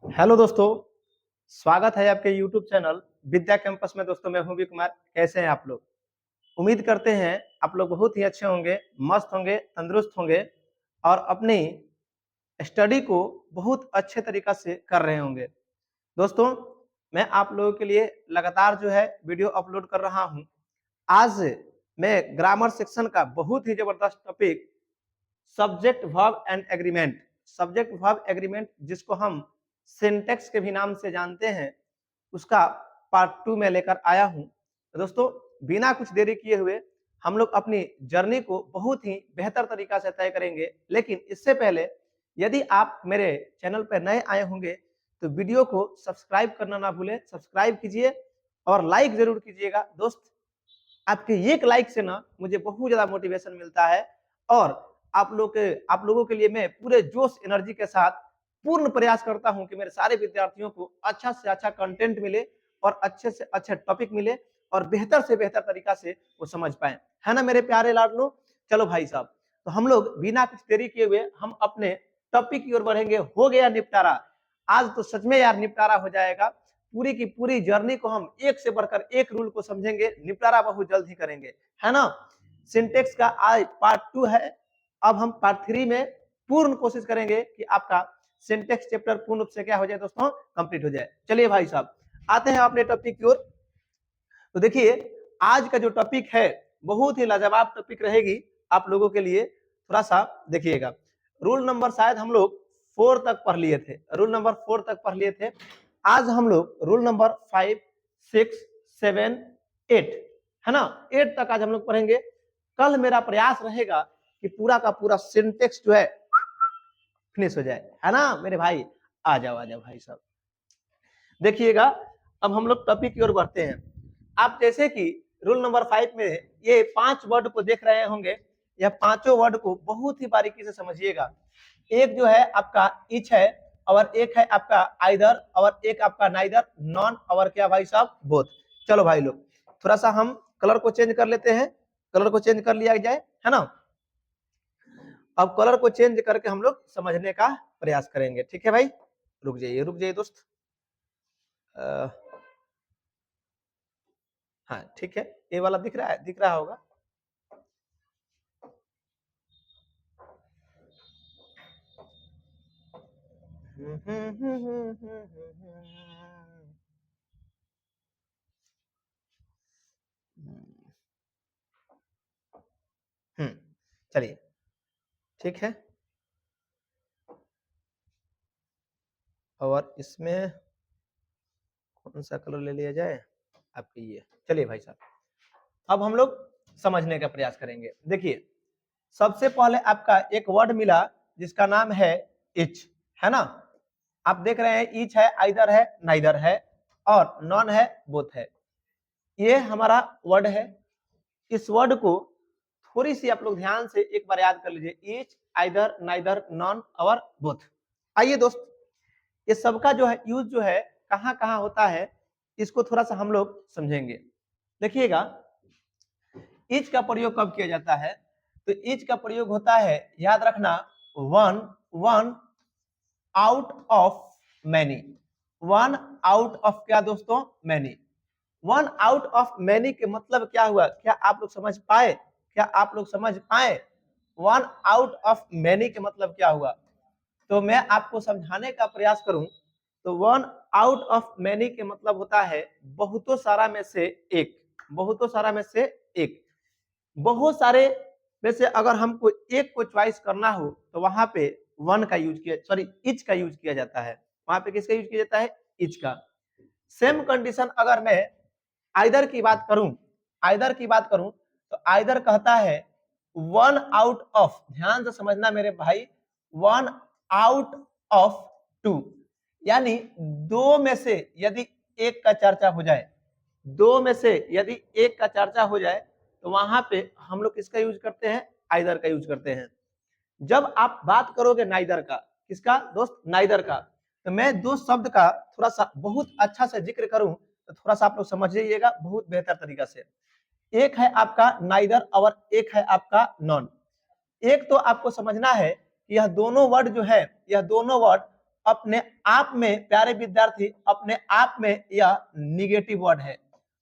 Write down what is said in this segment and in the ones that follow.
Hello दोस्तों, स्वागत है आपके यूट्यूब चैनल विद्या कैंपस में। दोस्तों मैं हूं वी कुमार। कैसे हैं आप लोग? उम्मीद करते हैं आप लोग बहुत ही अच्छे होंगे, मस्त होंगे, तंदुरुस्त होंगे और अपनी स्टडी को बहुत अच्छे तरीका से कर रहे होंगे। दोस्तों मैं आप लोगों के लिए लगातार जो है वीडियो अपलोड कर रहा हूं। आज मैं ग्रामर सेक्शन का बहुत ही जबरदस्त topic subject verb and agreement, subject verb agreement जिसको हम सिंटेक्स के भी नाम से जानते हैं, उसका पार्ट 2 में लेकर आया हूं। तो दोस्तों बिना कुछ देरी किए हुए हम लोग अपनी जर्नी को बहुत ही बेहतर तरीका से तय करेंगे। लेकिन इससे पहले यदि आप मेरे चैनल पर नए आए होंगे तो वीडियो को सब्सक्राइब करना ना भूलें, सब्सक्राइब कीजिए और लाइक जरूर कीजिएगा। दोस्त आपके एक लाइक से ना मुझे बहुत ज्यादा मोटिवेशन मिलता है और आप लोगों के लिए मैं पूरे जोश एनर्जी के साथ पूर्ण प्रयास करता हूं कि मेरे सारे विद्यार्थियों को अच्छा से अच्छा कंटेंट मिले और अच्छे से अच्छे टॉपिक मिले और बेहतर से बेहतर तरीका से वो समझ पाए। है ना मेरे प्यारे लाडलो? चलो भाई साहब, तो हम लोग बिना कुछ देरी किए हुए हम अपने टॉपिक की ओर बढ़ेंगे। हो गया निपटारा। आज तो सच में यार निपटारा हो जाएगा। पूरी की पूरी जर्नी को हम एक से बढ़कर एक रूल को समझेंगे, निपटारा बहुत जल्द ही करेंगे, है ना। सिंटेक्स का आज पार्ट 2 है। अब हम पार्ट 3 में पूर्ण कोशिश करेंगे कि आपका सिंटेक्स चैप्टर पूर्ण रूप से क्या हो जाए दोस्तों, कंप्लीट हो जाए। चलिए भाई साहब आते हैं अपने टॉपिक की ओर। तो देखिए आज का जो टॉपिक है बहुत ही लाजवाब टॉपिक रहेगी आप लोगों के लिए। थोड़ा सा देखिएगा। रूल नंबर शायद हम लोग 4 तक पढ़ लिए थे, रूल नंबर 4 तक पढ़ लिए थे। आज हम लोग रूल नंबर 5, 6, 7, 8, है ना, 8 तक आज हम लोग पढ़ेंगे। कल मेरा प्रयास रहेगा कि पूरा का पूरा सिंटेक्स जो है फिनिश हो जाए, है ना मेरे भाई। आ जाओ भाई साहब। देखिएगा अब हम लोग टॉपिक की ओर बढ़ते हैं। आप जैसे कि रूल नंबर 5 में ये 5 वर्ड को देख रहे होंगे, यह पांचों वर्ड को बहुत ही बारीकी से समझिएगा। एक जो है आपका इच है और एक है आपका आइदर और एक आपका नाइदर, नॉन और क्या भाई साहब, बोथ। चलो भाई लोग थोड़ा सा हम कलर को चेंज कर लेते हैं, कलर को चेंज कर लिया जाए, है ना। अब कलर को चेंज करके हम लोग समझने का प्रयास करेंगे, ठीक है भाई। रुक जाइए दोस्त। हाँ ठीक है, ये वाला दिख रहा है, दिख रहा होगा। चलिए ठीक है। और इसमें कौन सा कलर ले लिया जाए आपके? ये चलिए भाई साहब अब हम लोग समझने का प्रयास करेंगे। देखिए सबसे पहले आपका एक वर्ड मिला जिसका नाम है इच, है ना। आप देख रहे हैं इच है, आइदर है, नाइदर है और नॉन है, बोथ है। ये हमारा वर्ड है। इस वर्ड को थोड़ी सी आप लोग ध्यान से एक बार याद कर लीजिए, इच, आइदर, नाइदर, नॉन और बोथ। आइए दोस्त ये सबका जो है यूज जो है कहां कहां होता है इसको थोड़ा सा हम लोग समझेंगे। देखिएगा इच का प्रयोग कब किया जाता है, तो इच का प्रयोग होता है, याद रखना, one one out of many. One out of क्या दोस्तों, many. One out of many के मतलब क्या हुआ, क्या आप लोग समझ पाए? क्या आप लोग समझ पाए? वन आउट ऑफ मैनी के मतलब क्या हुआ, तो मैं आपको समझाने का प्रयास करूं तो वन आउट ऑफ मैनी के मतलब होता है बहुतों सारा में से एक। बहुतों सारा में से एक। बहुत सारे में से अगर हमको एक को चॉइस करना हो तो वहां पे वन का यूज किया, सॉरी इच का यूज किया जाता है। वहां पे किसका यूज किया जाता है, इच का। सेम कंडीशन अगर मैं आइदर की बात करूं, आइदर की बात करूं तो आइदर कहता है वन आउट ऑफ, ध्यान से समझना मेरे भाई, वन आउट ऑफ टू, यानी दो में से यदि एक का चर्चा हो जाए, दो में से यदि एक का चर्चा हो जाए तो वहां पे हम लोग किसका यूज करते हैं, आइदर का यूज करते हैं। जब आप बात करोगे नाइदर का, किसका दोस्त, नाइदर का, तो मैं दो शब्द का थोड़ा सा बहुत अच्छा से जिक्र करूं तो थोड़ा सा आप लोग समझ लीजिएगा बहुत बेहतर तरीका से। एक है आपका नाइदर और एक है आपका नॉन। एक तो आपको समझना है कि यह दोनों वर्ड जो है, यह दोनों वर्ड अपने आप में प्यारे विद्यार्थी, अपने आप में यह निगेटिव वर्ड है।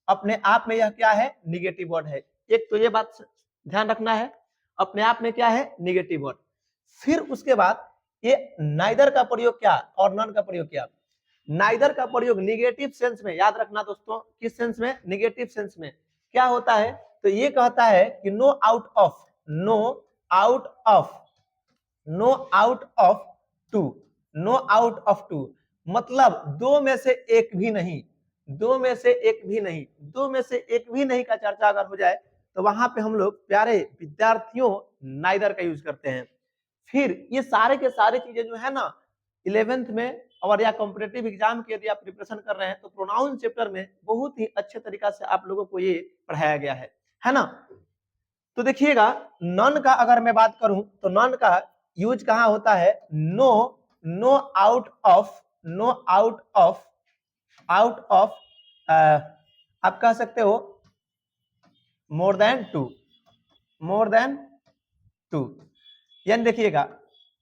अपने आप में यह क्या है? निगेटिव वर्ड है। एक तो ये बात ध्यान रखना है, अपने आप में क्या है? Negative word. फिर उसके बाद ये नाइदर का प्रयोग क्या और नन का प्रयोग क्या? नाइदर का प्रयोग निगेटिव सेंस में, याद रखना दोस्तों, किस सेंस में? निगेटिव सेंस में। क्या होता है? तो ये कहता है कि no out of, no out of, no out of two, no out of two, मतलब दो में से एक भी नहीं, दो में से एक भी नहीं, दो में से एक भी नहीं का चर्चा अगर हो जाए तो वहां पे हम लोग प्यारे विद्यार्थियों नाइदर का यूज करते हैं। फिर ये सारे के सारे चीजें जो है ना 11th में और या कॉम्पिटेटिव एग्जाम के यदि आप प्रिपरेशन कर रहे हैं तो प्रोनाउन चैप्टर में बहुत ही अच्छे तरीका से आप लोगों को ये पढ़ाया गया है ना। तो देखिएगा नन का अगर मैं बात करूं तो नन का यूज कहां होता है? No, no out of, no out of, out of आप कह सकते हो more than two, more than two, यानी देखिएगा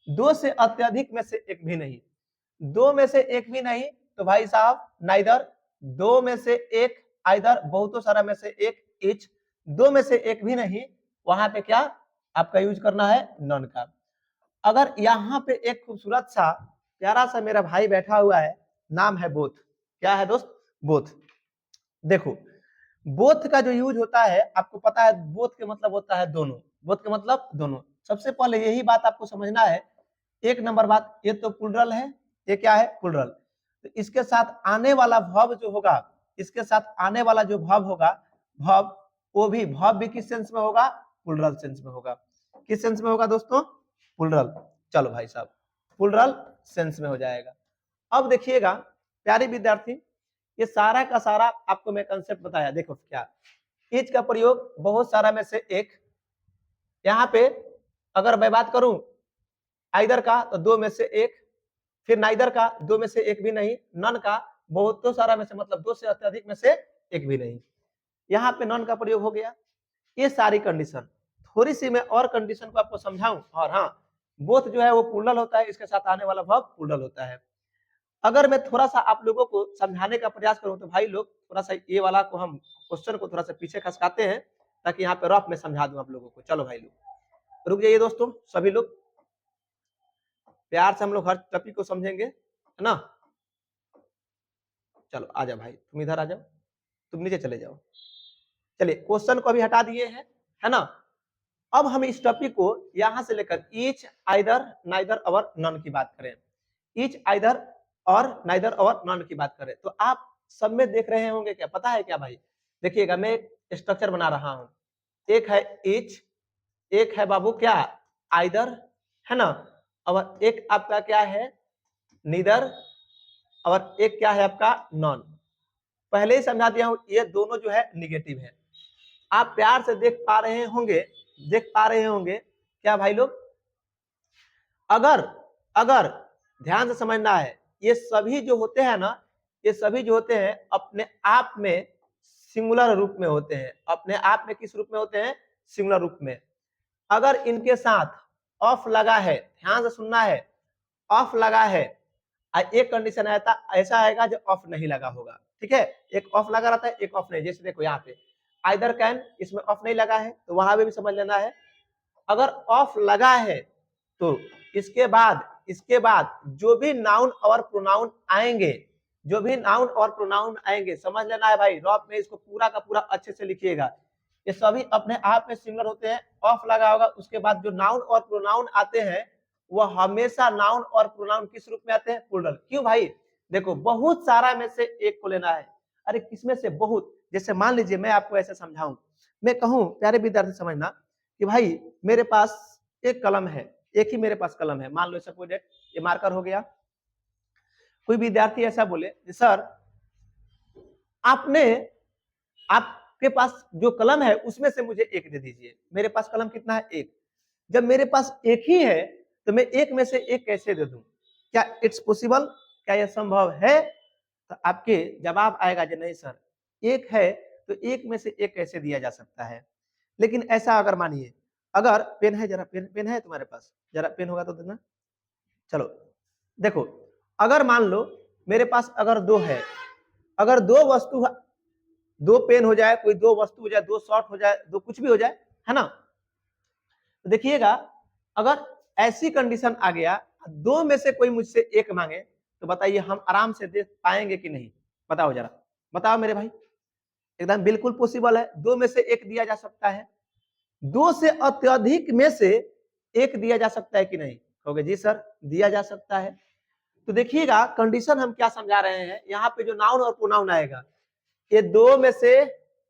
दो से अत्यधिक में से एक भी नहीं, दो में से एक भी नहीं तो भाई साहब नाइदर, दो में से एक आइदर, बहुतों सारा में से एक इच, दो में से एक भी नहीं, वहां पे क्या आपका यूज करना है? नॉन का। अगर यहाँ पे एक खूबसूरत सा प्यारा सा मेरा भाई बैठा हुआ है, नाम है बोथ। क्या है दोस्त? बोथ। देखो बोथ का जो यूज होता है आपको पता है, बोथ के मतलब होता है दोनों, बोथ के मतलब दोनों। सबसे पहले यही बात आपको समझना है। एक नंबर बात, ये तो प्लूरल है, ये क्या है? प्लूरल। तो इसके साथ आने वाला वर्ब जो होगा, इसके साथ आने वाला जो वर्ब होगा, वर्ब वो भी किस सेंस में होगा? प्लूरल सेंस में होगा। किस सेंस में होगा दोस्तों? प्लूरल। चलो भाई साहब प्लूरल सेंस में हो जाएगा। अब देखिएगा प्यारे विद्यार्थी, ये सारा का सारा आपको मैं कंसेप्ट बताया। देखो क्या, इच का प्रयोग बहुत सारा में से एक, यहाँ पे अगर मैं बात करूं आइदर का तो दो में से एक, फिर नाइदर का दो में से एक भी नहीं, नन का बहुतों सारा में से मतलब दो से अत्यधिक में से एक भी नहीं। यहाँ पे नन का प्रयोग हो गया। ये सारी कंडीशन, थोड़ी सी मैं और कंडीशन को आपको समझाऊं। और हाँ, बोथ जो है वो प्लूरल होता है, इसके साथ आने वाला वर्ब प्लूरल होता है। अगर मैं थोड़ा सा आप लोगों को समझाने का प्रयास करूं तो भाई लोग थोड़ा सा ये वाला को हम क्वेश्चन को थोड़ा सा पीछे खसकाते हैं ताकि यहाँ पे रफ में समझा दूं आप लोगों को। चलो भाई लोग रुक जाइए दोस्तों, सभी लोग प्यार से हम लोग हर टॉपिक को समझेंगे, है ना। चलो आ जाओ भाई, तुम इधर आ जाओ, तुम नीचे चले जाओ। चलिए क्वेश्चन को अभी हटा दिए हैं, है ना। अब हम इस टॉपिक को यहां से लेकर ईच, आइदर, नाइदर और नन की बात करें। ईच, आइदर और नाइदर और नन की बात करें तो आप सब में देख रहे होंगे, क्या पता है क्या भाई? देखिएगा मैं एक स्ट्रक्चर बना रहा हूं। एक है ईच, एक है बाबू क्या? आइदर, है ना। और एक आपका क्या है? नीदर, और एक क्या है आपका? नॉन। पहले ही समझा दिया हूं, ये दोनों जो है निगेटिव है। आप प्यार से देख पा रहे होंगे, देख पा रहे होंगे क्या भाई लोग? अगर अगर ध्यान से समझना है, ये सभी जो होते हैं ना, ये सभी जो होते हैं अपने आप में सिंगुलर रूप में होते हैं। अपने आप में किस रूप में होते हैं? सिंगुलर रूप में। अगर इनके साथ ऑफ लगा है, ध्यान से सुनना है, ऑफ लगा है, एक कंडीशन ऐसा आएगा जो ऑफ नहीं लगा होगा, ठीक है। एक ऑफ लगा रहता है, एक ऑफ नहीं। जैसे देखो यहाँ पे आइदर कैन, इसमें ऑफ नहीं लगा है तो वहां पे भी समझ लेना है। अगर ऑफ लगा है तो इसके बाद जो भी नाउन और प्रोनाउन आएंगे, जो भी नाउन और प्रोनाउन आएंगे, समझ लेना है भाई, रॉप में इसको पूरा का पूरा अच्छे से लिखिएगा। ये सभी अपने आप में सिंगुलर होते हैं। ऑफ लगा होगा, उसके बाद जो नाउन और प्रोनाउन आते हैं वह हमेशा नाउन और प्रोनाउन किस रूप में आते हैं? प्लूरल। क्यों भाई? देखो बहुत सारा में से एक को लेना है। अरे किसमें से? बहुत। जैसे मान लीजिए मैं आपको ऐसे समझाऊं, मैं कहूं प्यारे विद्यार्थी समझना कि भाई मेरे पास एक कलम है, एक ही मेरे पास कलम है, मान लो सपोज डेट ये मार्कर हो गया। कोई विद्यार्थी ऐसा बोले सर आपके पास जो कलम है उसमें से मुझे एक दे दीजिए। मेरे पास कलम कितना है? एक। जब मेरे पास एक ही है तो मैं एक में से एक कैसे दे दूं? क्या इट्स पॉसिबल? क्या यह संभव है? तो आपके जवाब आएगा कि नहीं सर, एक है तो एक में से एक कैसे दिया जा सकता है। लेकिन ऐसा अगर मानिए, अगर पेन है, जरा पेन है तुम्हारे पास? जरा पेन होगा तो देना। चलो देखो, अगर मान लो मेरे पास अगर दो है, अगर दो वस्तु, दो पेन हो जाए, कोई दो वस्तु हो जाए, दो शॉर्ट हो जाए, दो कुछ भी हो जाए, है ना, तो देखिएगा अगर ऐसी कंडीशन आ गया, दो में से कोई मुझसे एक मांगे, तो बताइए हम आराम से दे पाएंगे कि नहीं? बताओ जरा, बताओ मेरे भाई। एकदम बिल्कुल पॉसिबल है, दो में से एक दिया जा सकता है, दो से अत्यधिक में से एक दिया जा सकता है कि नहीं? कहोगे जी सर दिया जा सकता है। तो देखिएगा कंडीशन हम क्या समझा रहे हैं, यहाँ पे जो नाउन और प्रोनाउन आएगा, ये दो में से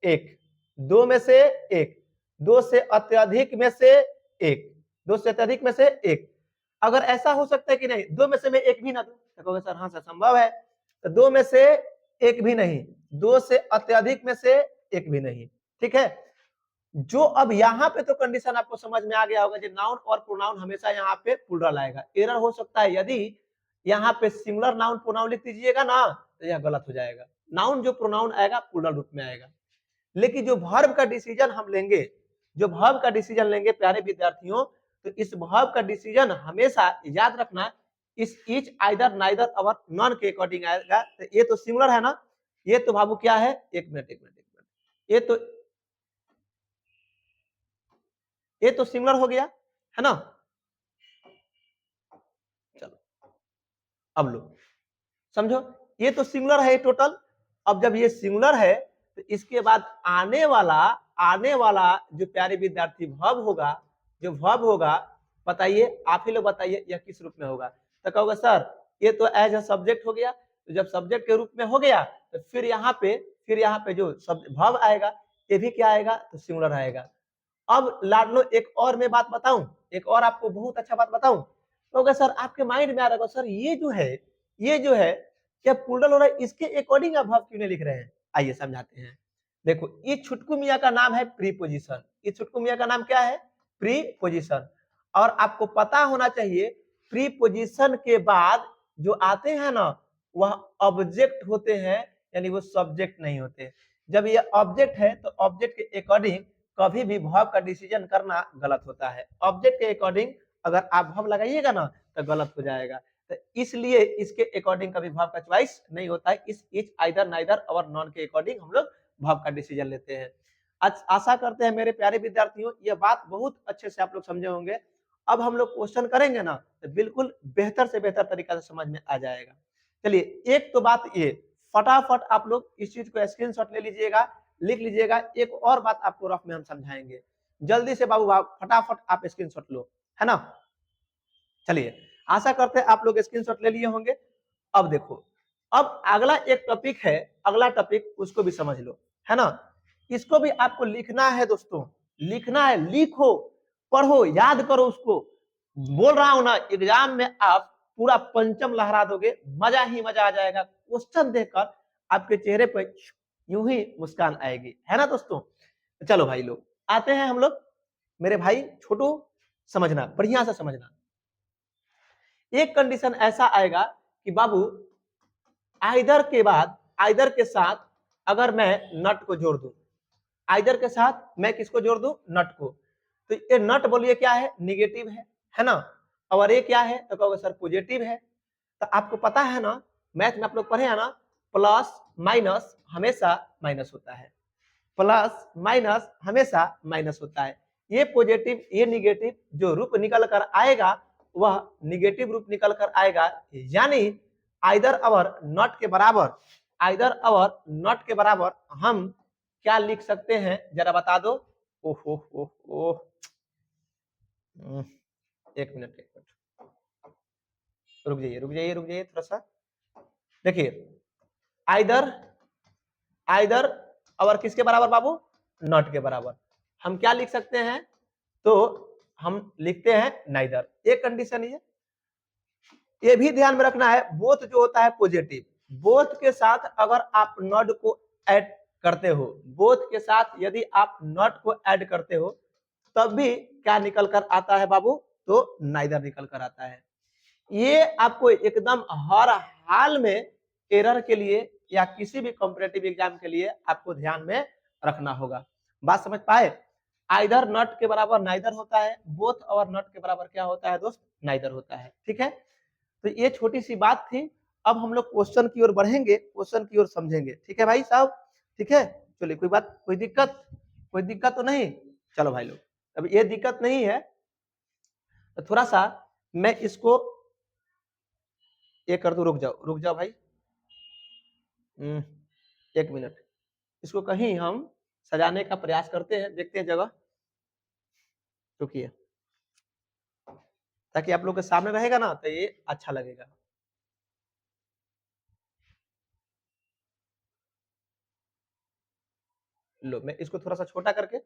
एक, दो में से एक, दो से अत्यधिक में से एक, दो से अत्यधिक में से एक। अगर ऐसा हो सकता है कि नहीं, दो में से मैं एक भी ना दूं, तो कहोगे सर हाँ सर संभव है, तो दो में से एक भी नहीं, दो से अत्यधिक में से एक भी नहीं, ठीक है। जो अब यहाँ पे तो कंडीशन आपको समझ में आ गया होगा, जो नाउन और प्रोनाउन हमेशा यहाँ पे प्लूरल आएगा। एरर हो सकता है यदि यहाँ पे सिंगुलर नाउन प्रोनाउन लिख दीजिएगा ना, तो यह गलत हो जाएगा। नाउन जो प्रोनाउन आएगा प्लूरल रूप में आएगा। लेकिन जो वर्ब का डिसीजन हम लेंगे, जो वर्ब का डिसीजन लेंगे प्यारे विद्यार्थियों, तो इस वर्ब का डिसीजन हमेशा याद रखना, इस ईच, आइदर, नाइदर और नॉन के अकॉर्डिंग आएगा। तो ये तो सिंगुलर है ना, ये तो बाबू क्या है, एक मिनट, ये तो सिंगुलर हो गया, है ना। चलो अब लो समझो, ये तो सिंगुलर है टोटल। अब जब ये सिंगुलर है तो इसके बाद आने वाला जो प्यारे विद्यार्थी वर्ब होगा, जो वर्ब होगा, बताइए आप ही लोग बताइए यह किस रूप में होगा? तो कहोगे सर ये तो एज अ सब्जेक्ट हो गया, तो जब सब्जेक्ट के रूप में हो गया तो फिर यहाँ पे जो वर्ब आएगा ये भी क्या आएगा, तो सिंगुलर आएगा। अब लाडलो एक और मैं बात बताऊं, एक और आपको बहुत अच्छा बात बताऊं, तो सर आपके माइंड में आ रहा होगा सर ये जो है क्या प्लूरल हो रहा है, इसके अकॉर्डिंग आप वर्ब क्यों नहीं लिख रहे हैं? आइए समझाते हैं। देखो ये छुटकू मियाँ का नाम है प्रीपोजिशन, ये छुटकू मियाँ का नाम क्या है, प्रीपोजिशन। और आपको पता होना चाहिए प्रीपोजिशन के बाद जो आते हैं ना वह ऑब्जेक्ट होते हैं, यानी वो सब्जेक्ट नहीं होते। जब ये ऑब्जेक्ट है तो ऑब्जेक्ट के अकॉर्डिंग कभी भी वर्ब का डिसीजन करना गलत होता है। ऑब्जेक्ट के अकॉर्डिंग अगर आप वर्ब लगाइएगा ना तो गलत हो जाएगा, तो इसलिए इसके अकॉर्डिंग कभी वर्ब का चॉइस नहीं होता है। इस इच, आइदर, नाइदर और नॉन के अकॉर्डिंग हम लोग वर्ब का डिसीजन लेते हैं। आशा करते हैं मेरे प्यारे विद्यार्थियों यह बात बहुत अच्छे से आप लोग समझे होंगे। अब हम लोग क्वेश्चन करेंगे ना तो बिल्कुल बेहतर से बेहतर तरीका से समझ में आ जाएगा। चलिए एक तो बात ये, फटाफट आप लोग इस चीज को स्क्रीनशॉट ले लीजिएगा, लिख लीजिएगा। एक और बात आपको रफ में हम समझाएंगे, जल्दी से बाबू फटाफट आप स्क्रीनशॉट लो, है ना। चलिए आशा करते हैं आप लोग स्क्रीनशॉट ले लिए होंगे। अब देखो, अब अगला एक टॉपिक है, अगला टॉपिक उसको भी समझ लो, है ना। इसको भी आपको लिखना है दोस्तों, लिखना है, लिखो, पढ़ो, याद करो उसको। बोल रहा हूं ना एग्जाम में आप पूरा पंचम लहरा दोगे, मजा ही मजा आ जाएगा। क्वेश्चन देखकर आपके चेहरे पर यूं ही मुस्कान आएगी, है ना दोस्तों। चलो भाई लोग आते हैं हम लोग, मेरे भाई छोटू समझना, बढ़िया से समझना। एक कंडीशन ऐसा आएगा कि बाबू आइदर के बाद, आइदर के साथ अगर मैं नट को जोड़ दूं, आइदर के साथ मैं किसको जोड़ दूं, नट को, तो ये नट बोलिए क्या है, निगेटिव है ना। और ये क्या है तो कहोगे सर पॉजिटिव है। तो आपको पता है ना मैथ में आप लोग पढ़े हैं ना, प्लस माइनस हमेशा माइनस होता है, प्लस माइनस हमेशा माइनस होता है। ये पॉजिटिव ये निगेटिव जो रूप निकल कर आएगा वह निगेटिव रूप निकल कर आएगा, यानी आइदर और नॉट के बराबर, आइदर और नॉट के बराबर हम क्या लिख सकते हैं जरा बता दो। ओहो ओह एक मिनट रुक जाइए थोड़ा सा। देखिए आइदर, आइदर और किसके बराबर बाबू, नॉट के बराबर। हम क्या लिख सकते हैं, तो हम लिखते हैं नाइदर। एक कंडीशन ये भी ध्यान में रखना है, बोथ जो होता है पॉजिटिव, बोथ के साथ अगर आप नॉट को ऐड करते हो, बोथ के साथ यदि आप नॉट को ऐड करते हो तब भी क्या निकल कर आता है बाबू, तो नाइदर निकल कर आता है। ये आपको एकदम हर हाल में एरर के लिए या किसी भी कॉम्पिटिटिव एग्जाम के लिए आपको ध्यान में रखना होगा। बात समझ पाए, आइदर नॉट के बराबर नाइदर होता है, बोथ और नॉट के बराबर क्या होता है दोस्त, नाइदर होता है, ठीक है। तो ये छोटी सी बात थी, अब हम लोग क्वेश्चन की ओर बढ़ेंगे, क्वेश्चन की ओर समझेंगे। ठीक है भाई साहब, ठीक है। चलिए, कोई बात, कोई दिक्कत तो नहीं। चलो भाई लोग, अब ये दिक्कत नहीं है तो थोड़ा सा मैं इसको ये कर दूं। रुक जाओ भाई, 1 मिनट। इसको कहीं हम सजाने का प्रयास करते हैं, देखते हैं जगह। रुकिए, ताकि आप लोग के सामने रहेगा ना तो ये अच्छा लगेगा। लो, मैं इसको थोड़ा सा छोटा करके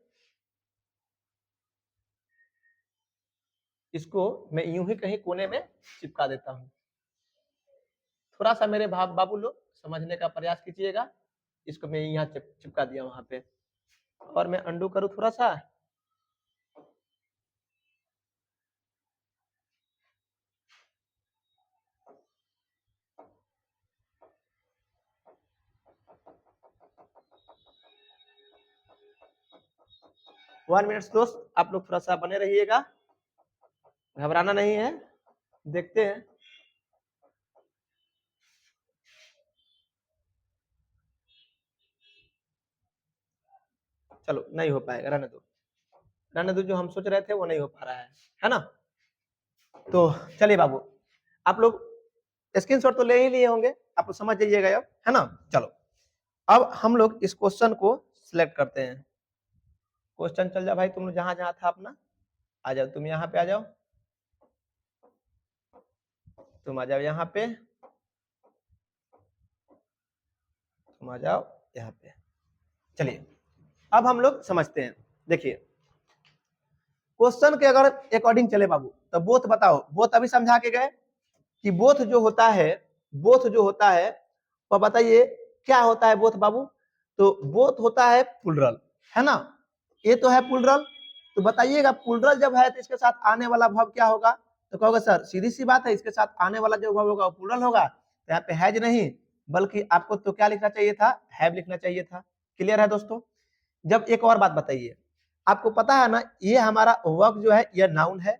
इसको मैं यूं ही कहीं कोने में चिपका देता हूं। थोड़ा सा मेरे बाबू लोग समझने का प्रयास कीजिएगा। इसको मैं यहाँ चिपका दिया वहां पे, और मैं अंडू करूँ थोड़ा सा। वन मिनट दोस्त, आप लोग थोड़ा सा बने रहिएगा, घबराना नहीं है, देखते हैं। चलो, नहीं हो पाएगा, रहने दो, जो हम सोच रहे थे वो नहीं हो पा रहा है ना। तो चलिए बाबू, आप लोग स्क्रीनशॉट तो ले ही लिए होंगे, आप लोग समझ जाइएगा अब, है ना। चलो, अब हम लोग इस क्वेश्चन को सिलेक्ट करते हैं। क्वेश्चन चल जा भाई, तुम लोग जहां जहां था अपना, आ जाओ, तुम यहाँ पे आ जाओ, तुम आ जाओ यहाँ पे, तुम आ जाओ यहाँ पे। चलिए, अब हम लोग समझते हैं। देखिए, क्वेश्चन के अगर अकॉर्डिंग चले बाबू, तो बोथ बताओ, बोथ अभी समझा के गए कि बोथ जो होता है, बोथ जो होता है वो बताइए क्या होता है बोथ बाबू। तो बोथ होता है प्लुरल, है ना। ये तो है प्लुरल, तो बताइएगा प्लुरल जब है तो इसके साथ आने वाला वर्ब क्या होगा। तो कहोगे सर सीधी सी बात है, इसके साथ आने वाला जो वर्ब होगा वो प्लुरल होगा। तो यहाँ पे हैज नहीं, बल्कि आपको तो क्या लिखना चाहिए था, हैव लिखना चाहिए था। क्लियर है दोस्तों। जब एक और बात बताइए, आपको पता है ना, ये हमारा वर्ब जो है ये नाउन है,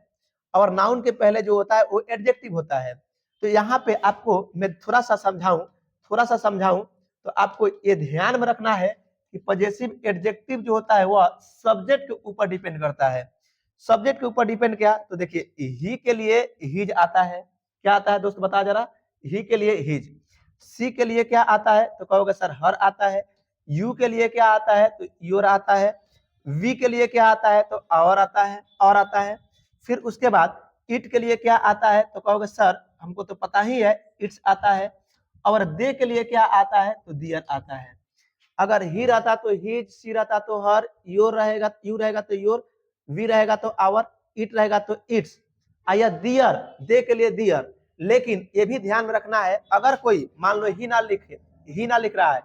और नाउन के पहले जो होता है वो एडजेक्टिव होता है। तो यहाँ पे आपको मैं थोड़ा सा समझाऊं तो आपको ये ध्यान में रखना है कि पजेसिव एडजेक्टिव जो होता है वह सब्जेक्ट के ऊपर डिपेंड करता है। सब्जेक्ट के ऊपर डिपेंड क्या, तो देखिए ही के लिए हिज आता है। क्या आता है दोस्त, बता जरा। ही के लिए हिज। सी के लिए क्या आता है, तो कहोगे सर हर आता है। यू के लिए क्या आता है, तो योर आता है। वी के लिए क्या आता है, तो और आता है, और आता है। फिर उसके बाद इट के लिए क्या आता है, तो कहोगे सर हमको तो पता ही है, इट्स आता है। और दे के लिए क्या आता है, तो दियर आता है। अगर ही रहता तो हिज, सी रहता तो हर, योर रहेगा, यू रहेगा तो योर, वी रहेगा तो आवर, इट रहेगा तो इट्स, आया दियर, दे के लिए दियर। लेकिन ये भी ध्यान में रखना है, अगर कोई मान लो ही ना लिख रहा है,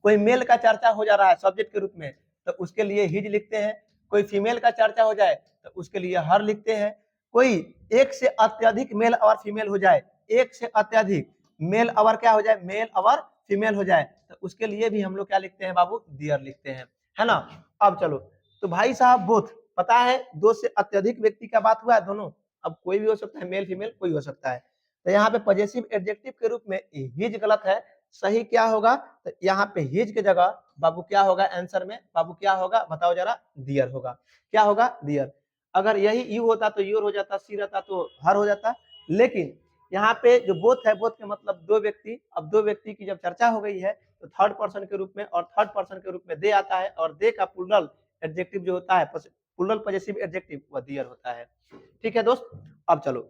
कोई मेल का चर्चा हो जा रहा है सब्जेक्ट के रूप में, तो उसके लिए हिज लिखते हैं। कोई फीमेल का चर्चा हो जाए तो उसके लिए हर लिखते हैं। कोई एक से अत्यधिक मेल और फीमेल हो जाए, एक से अत्यधिक मेल और क्या हो जाए, मेल और फीमेल हो जाए, तो उसके लिए भी हम लोग क्या लिखते हैं बाबू, दियर लिखते हैं, है ना। अब चलो, तो भाई साहब बोथ पता है, दो से अत्यधिक व्यक्ति का बात हुआ है दोनों। अब कोई भी हो सकता है, मेल फीमेल कोई हो सकता है। तो यहाँ पे पॉजिटिव एडजेक्टिव के रूप में हिज गलत है। सही क्या होगा, तो यहाँ पे हिज की जगह बाबू क्या होगा, आंसर में बाबू क्या होगा, बताओ जरा, दियर होगा। क्या होगा, दियर। अगर यही यू होता तो यूर हो जाता, सी रहता तो हर हो जाता। लेकिन यहाँ पे जो बोथ है, बोथ के मतलब दो व्यक्ति। अब दो व्यक्ति की जब चर्चा हो गई है तो थर्ड पर्सन के रूप में, और थर्ड पर्सन के रूप में दे आता है, और दे का प्लुरल एडजेक्टिव जो होता है, प्लुरल पॉजिटिव एडजेक्टिव, वह दियर होता है। ठीक है दोस्त। अब चलो,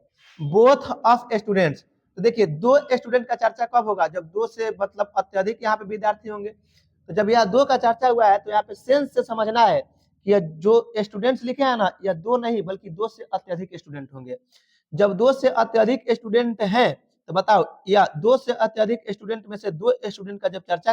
बोथ ऑफ स्टूडेंट्स, तो देखिए दो स्टूडेंट का चर्चा कब होगा, जब दो से मतलब अत्यधिक यहाँ पे विद्यार्थी होंगे। तो जब यहाँ दो का चर्चा हुआ है तो यहाँ पे सेंस से समझना है कि जो स्टूडेंट्स लिखे हैं ना, यह दो नहीं बल्कि दो से अत्यधिक स्टूडेंट होंगे। जब दो से अत्यधिक स्टूडेंट हैं तो बताओ, या दो से अत्यधिक स्टूडेंट में से दो स्टूडेंट का जब चर्चा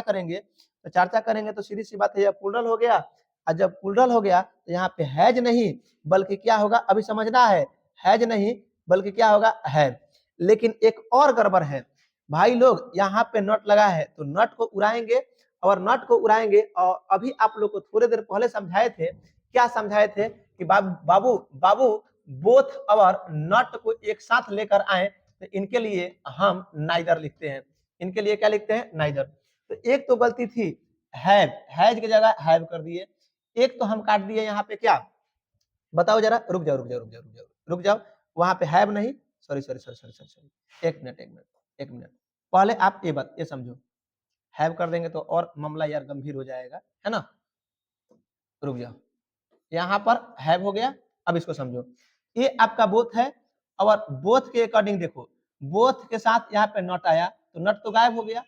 करेंगे तो सीधी सी बात है, यह प्लुरल हो गया। और जब प्लुरल हो गया तो यहाँ पे हैज नहीं बल्कि क्या होगा, अभी समझना है, हैज नहीं बल्कि क्या होगा, है। लेकिन एक और गड़बड़ है भाई लोग, यहाँ पे नट लगा है तो नट को उड़ाएंगे, और नट को उड़ाएंगे। और अभी आप लोग को थोड़ी देर पहले समझाए थे, क्या समझाए थे कि बाबू बाबू बाबू बोथ और नट को एक साथ लेकर आए तो इनके लिए हम नाइदर लिखते हैं, इनके लिए क्या लिखते हैं, नाइदर। तो एक तो गलती थी हैव, हैज की जगह हैव कर दिए। एक तो हम काट दिए यहाँ पे क्या, बताओ जरा, रुक जाओ रुक जाओ रुक जाओ रुक जाओ रुक जाओ, वहां पे हैव नहीं, sorry sorry sorry sorry sorry, एक मिनट एक मिनट एक मिनट, पहले आप ये बात ये समझो, हैव कर देंगे तो और मामला यार गंभीर हो जाएगा, है ना। रुक जाओ, यहाँ पर हैव हो गया। अब इसको समझो, ये आपका बोथ है, और बोथ के अकॉर्डिंग देखो, बोथ के साथ यहाँ पे नॉट आया तो नॉट तो गायब हो गया,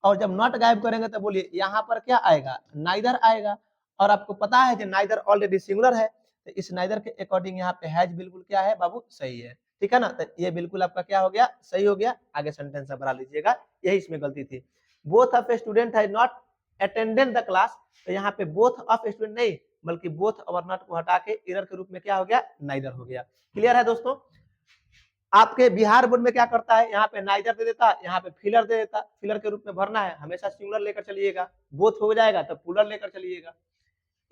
और जब नॉट गायब करेंगे तो बोलिए यहाँ पर क्या आएगा, नाइदर आएगा। और आपको पता है कि नाइदर ऑलरेडी सिंगुलर है, तो इस नाइदर के अकॉर्डिंग यहाँ पे हैज बिल्कुल क्या है बाबू, सही है, ठीक है ना। तो ये बिल्कुल आपका क्या हो गया, सही हो गया। आगे सेंटेंस बना लीजिएगा, यही इसमें गलती थी। बोथ ऑफ स्टूडेंट है नॉट अटेंडेड द क्लास, तो यहाँ पे बोथ ऑफ स्टूडेंट नहीं बल्कि बोथ और नॉट को हटा के एरर के रूप में क्या हो गया, नाइदर हो गया। क्लियर है दोस्तों। आपके बिहार बोर्ड में क्या करता है, यहाँ पे नाइदर दे देता, यहाँ पे फिलर दे देता, फिलर के रूप में भरना है, हमेशा सिंगुलर लेकर चलिएगा, बोथ हो जाएगा तो पुलर लेकर चलिएगा।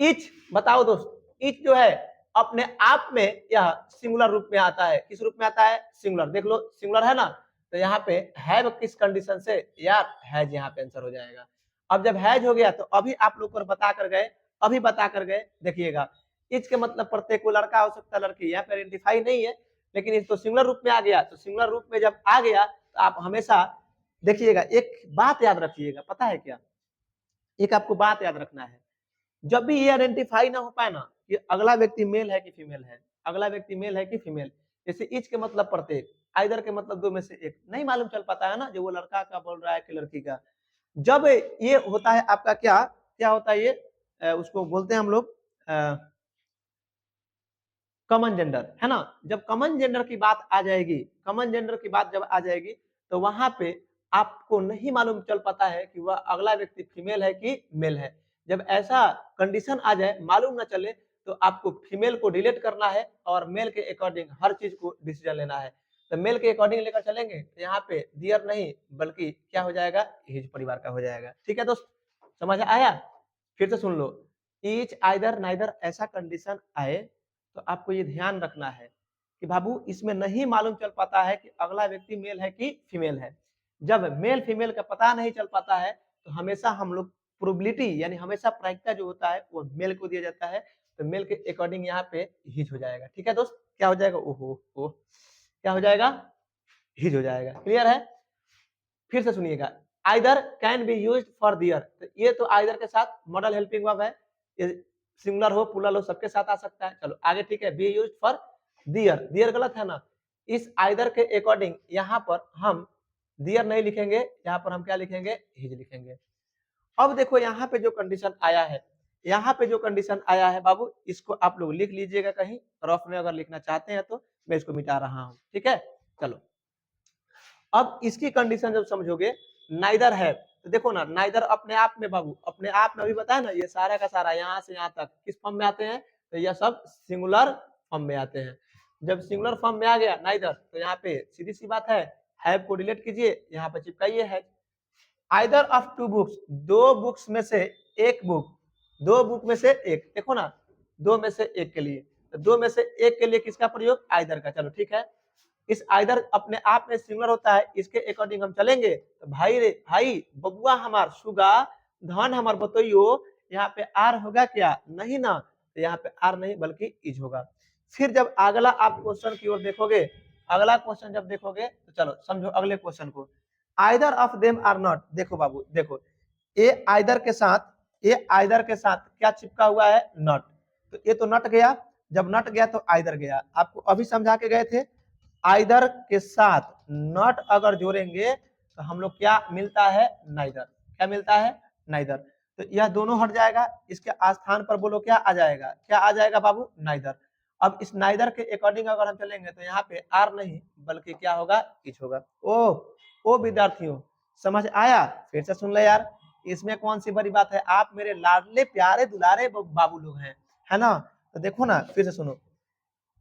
इच, बताओ दोस्त, इच जो है अपने आप में यह सिंगुलर रूप में आता है, किस रूप में आता है, सिंगुलर, देख लो सिंगुलर है ना। तो यहाँ पे हैव किस कंडीशन से, यार हैज यहाँ पे आंसर हो जाएगा। अब जब हैज हो गया तो अभी आप लोग को बता कर गए, अभी बता कर गए, देखिएगा इच के मतलब प्रत्येक को लड़का हो सकता है लड़की, यहाँ पे आइडेंटिफाई नहीं है, लेकिन इस तो सिंगुलर रूप में आ गया, तो सिंगुलर रूप में जब आ गया तो आप हमेशा देखिएगा, एक बात याद रखिएगा, पता है क्या, एक आपको बात याद रखना है, जब भी ये आइडेंटिफाई ना हो पाए ना कि अगला व्यक्ति मेल है कि फीमेल है, अगला व्यक्ति मेल है कि फीमेल, जैसे इच के मतलब प्रत्येक, आइदर के मतलब दो में से एक, नहीं मालूम चल पाता है ना जो वो लड़का का बोल रहा है कि लड़की का। जब ये होता है आपका क्या क्या होता है, ये उसको बोलते हैं हम लोग कॉमन जेंडर, है ना। जब कॉमन जेंडर की बात आ जाएगी, कॉमन जेंडर की बात जब आ जाएगी तो वहां पे आपको नहीं मालूम चल पाता है कि वह अगला व्यक्ति फीमेल है कि मेल है। जब ऐसा कंडीशन आ जाए, मालूम ना चले, तो आपको फीमेल को डिलीट करना है और मेल के अकॉर्डिंग हर चीज को डिसीजन लेना है। तो मेल के अकॉर्डिंग लेकर चलेंगे तो यहाँ पे डियर नहीं बल्कि क्या हो जाएगा, हिज परिवार का हो जाएगा। ठीक है दोस्त, समझ आया। फिर से सुन लो, ईच आइदर नाइदर ऐसा कंडीशन आए तो आपको ये ध्यान रखना है कि बाबू इसमें नहीं मालूम चल पाता है कि अगला व्यक्ति मेल है कि फीमेल है। जब मेल फीमेल का पता नहीं चल पाता है तो हमेशा हम लोग प्रोबेबिलिटी यानी हमेशा प्रायिकता जो होता है वो मेल को दिया जाता है, तो मेल के अकॉर्डिंग यहाँ पे हिज हो जाएगा। ठीक है दोस्त, क्या हो जाएगा, ओहो ओ, क्या हो जाएगा, हिज हो जाएगा। क्लियर है। फिर से सुनिएगा, either can be used for there, तो ये तो आइदर के साथ मॉडल हेल्पिंग वर्ब है, ये सिंगुलर हो प्लूरल हो सबके साथ आ सकता है। चलो आगे, ठीक है, बी यूज्ड फॉर दियर, दियर गलत है ना, इस आइदर के अकॉर्डिंग यहाँ पर हम दियर नहीं लिखेंगे, यहाँ पर हम क्या लिखेंगे, हिज लिखेंगे। अब देखो यहाँ पे जो कंडीशन आया है, यहाँ पे जो कंडीशन आया है बाबू, इसको आप लोग लिख लीजिएगा कहीं रफ में, अगर लिखना चाहते हैं तो मैं इसको मिटा रहा हूँ। ठीक है, चलो अब इसकी कंडीशन जब समझोगे, नाइदर है, तो देखो ना, नाइदर अपने आप में बाबू, अपने आप में अभी बताया ना, ये सारा का सारा यहाँ से यहाँ तक किस फॉर्म में आते हैं, तो यह सब सिंगुलर फॉर्म में आते हैं। जब सिंगुलर फॉर्म में आ गया नाइदर, तो यहाँ पे सीधी सी बात है, हैव को डिलीट कीजिए, यहाँ पे चिपकाइए है। आइदर ऑफ टू बुक्स, दो बुक्स में से एक बुक, दो बुक में से एक, देखो ना, दो में से एक के लिए, तो दो में से एक के लिए किसका प्रयोग, आइदर का। चलो ठीक है, इस आइदर अपने आप में सिंगुलर होता है, इसके अकॉर्डिंग हम चलेंगे तो भाई रे भाई, बबुआ हमार सुगा, धन हमार बतइयो, यहाँ पे आर होगा क्या, नहीं ना, तो यहाँ पे आर नहीं बल्कि इज होगा। फिर जब अगला आप क्वेश्चन की ओर देखोगे, अगला क्वेश्चन जब देखोगे तो चलो समझो अगले क्वेश्चन को, either of them are not, देखो बाबू देखो, ये आइदर के साथ, ये आइदर के साथ क्या चिपका हुआ है, नॉट, तो ये तो नॉट गया, जब नॉट गया तो आइदर गया। आपको अभी समझा के गए थे, आइदर के साथ नॉट अगर जोड़ेंगे तो हम लोग क्या मिलता है, नाइदर, क्या मिलता है, नाइदर, तो यह दोनों हट जाएगा, इसके स्थान पर बोलो क्या आ जाएगा, क्या आ जाएगा बाबू, नाइदर। अब इस नाइदर के अकॉर्डिंग अगर हम चलेंगे तो यहाँ पे आर नहीं बल्कि क्या होगा, इच होगा। ओ विद्यार्थियों, समझ आया, फिर से सुन ले यार, इसमें कौन सी बड़ी बात है, आप मेरे लाडले प्यारे दुलारे बाबू लोग हैं, है ना। तो देखो ना, फिर से सुनो,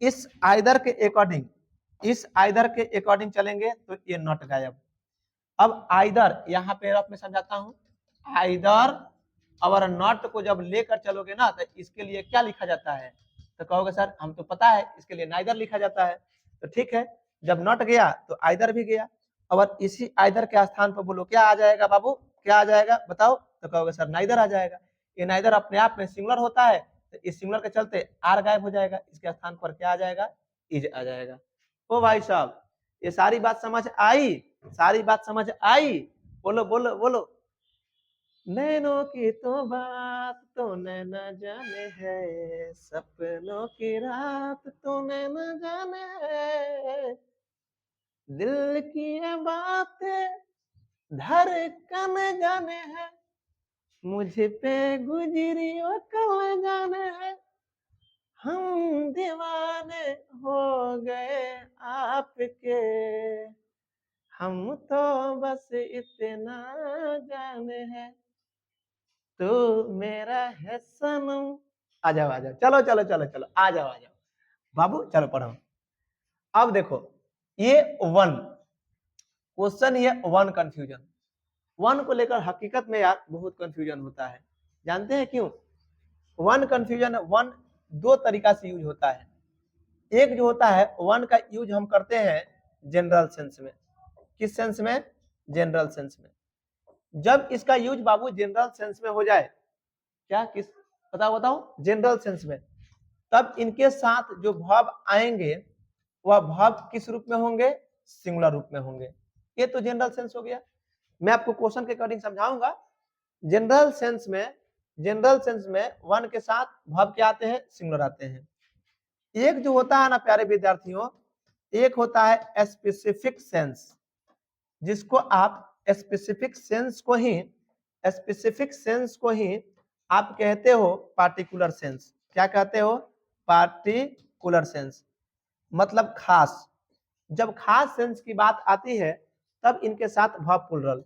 इस आइदर के अकॉर्डिंग, इस आइदर के अकॉर्डिंग चलेंगे तो ये नॉट गायब। अब आइदर यहाँ पे रफ में समझाता हूं, आइदर और नॉट को जब लेकर चलोगे ना तो इसके लिए क्या लिखा जाता है, तो कहोगे सर हम तो पता है इसके लिए नाइदर लिखा जाता है, तो ठीक है, जब नॉट गया तो आइदर भी गया, और इसी आइदर के स्थान पर बोलो क्या आ जाएगा बाबू, क्या आ जाएगा बताओ, तो कहोगे सर नाइदर आ जाएगा। ये नाइदर अपने आप में सिंगुलर होता है, तो इस सिंगुलर के चलते आर गायब हो जाएगा, इसके स्थान पर क्या आ जाएगा, इज आ जाएगा। ओ भाई साहब ये सारी बात समझ आई, सारी बात समझ आई, बोलो बोलो बोलो। नैनों की तो बात तो नैना जाने है, सपनों की रात तो नैना जाने है, दिल की ये बातें धड़कन जाने है, मुझ पे गुजरी वो कल जाने है, हम दीवाने हो गए आपके, हम तो बस इतना जाने हैं, तू मेरा है सनम। आ जाओ आ जाओ, चलो चलो चलो चलो आ जाओ आ जाओ बाबू, चलो पढ़ो। अब देखो ये वन क्वेश्चन, ये वन कंफ्यूजन, वन को लेकर हकीकत में यार बहुत कंफ्यूजन होता है, जानते हैं क्यों? वन कंफ्यूजन, वन दो तरीका से यूज होता है। एक जो होता है वन का यूज हम करते हैं जनरल सेंस में। किस सेंस में? जनरल सेंस में। जब इसका यूज बाबू जनरल सेंस में हो जाए, क्या किस बताओ बताओ, जनरल सेंस में, तब इनके साथ जो भाव आएंगे वह भाव किस रूप में होंगे? सिंगुलर रूप में होंगे। ये तो जनरल सेंस हो गया। मैं आपको क्वेश्चन के अकॉर्डिंग समझाऊंगा। जनरल सेंस में वन के साथ भाव क्या आते हैं? सिंगुलर आते हैं। एक जो होता है ना प्यारे विद्यार्थियों, एक होता है स्पेसिफिक सेंस, जिसको आप स्पेसिफिक सेंस को ही आप कहते हो पार्टिकुलर सेंस। क्या कहते हो? पार्टिकुलर सेंस, मतलब खास। जब खास सेंस की बात आती है तब इनके साथ भाव प्लुरल।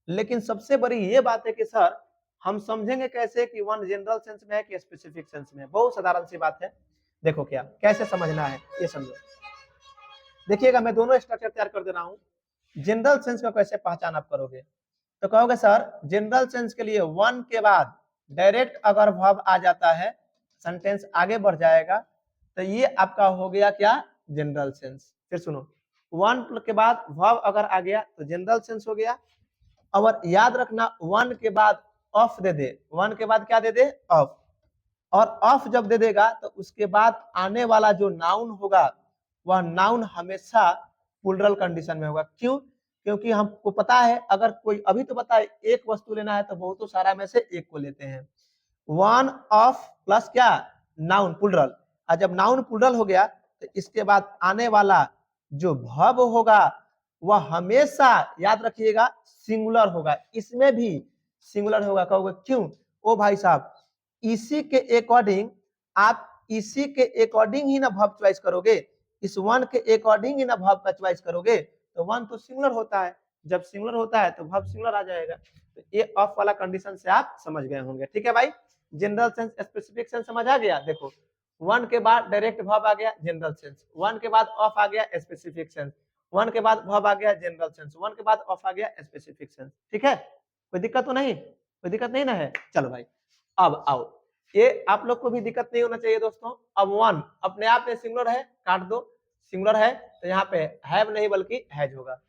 लेकिन सबसे बड़ी ये बात है कि सर हम समझेंगे कैसे कि वन जनरल सेंस में है कि स्पेसिफिक सेंस में है? बहुत साधारण सी बात है, देखो क्या कैसे समझना है ये समझो। देखिएगा मैं दोनों स्ट्रक्चर तैयार कर दे रहा हूँ। जनरल सेंस का कैसे पहचान आप करोगे? तो कहोगे सर जनरल सेंस के लिए वन के बाद डायरेक्ट अगर वर्ब आ जाता है, सेंटेंस आगे बढ़ जाएगा, तो ये आपका हो गया क्या? General sense. फिर सुनो, वन के बाद वर्ब अगर आ गया तो जनरल सेंस हो गया। और याद रखना वन के बाद ऑफ दे दे, वन के बाद क्या दे दे? ऑफ। और ऑफ जब दे देगा तो उसके बाद आने वाला जो नाउन होगा वह नाउन हमेशा प्लुरल कंडीशन में होगा। क्यों? क्योंकि हमको पता है अगर कोई अभी तो बताए एक वस्तु लेना है तो बहुत सारा में से एक को लेते हैं। वन ऑफ प्लस क्या? Noun plural. और जब नाउन प्लुरल हो गया तो इसके बाद आने वाला जो वर्ब होगा वह हमेशा याद रखिएगा सिंगुलर होगा, इसमें भी सिंगुलर होगा। कहोगे क्यों? ओ भाई साहब इसी के अकॉर्डिंग आप इसी के अकॉर्डिंग ही ना वर्ब चॉइस करोगे, इस वन के अकॉर्डिंग ही ना वर्ब का चॉइस करोगे। तो वन तो सिंगुलर होता है, जब सिंगुलर होता है तो वर्ब सिंगुलर आ जाएगा। तो ये ऑफ वाला कंडीशन से आप समझ गए होंगे। ठीक है भाई, जनरल सेंस स्पेसिफिक सेंस समझ आ गया। देखो वन के बाद डायरेक्ट वर्ब आ गया जनरल सेंस, वन के बाद ऑफ आ गया स्पेसिफिक सेंस, वन के बाद वर्ब आ गया जनरल सेंस, वन के बाद ऑफ आ गया स्पेसिफिक सेंस। ठीक है, कोई दिक्कत तो नहीं? कोई दिक्कत नहीं ना है? चलो भाई अब आओ, ये आप लोग को भी दिक्कत नहीं होना चाहिए दोस्तों। अब वन अपने आप में सिंगुलर है, काट दो, सिंगुलर है तो यहाँ पे हैव नहीं बल्कि हैज होगा।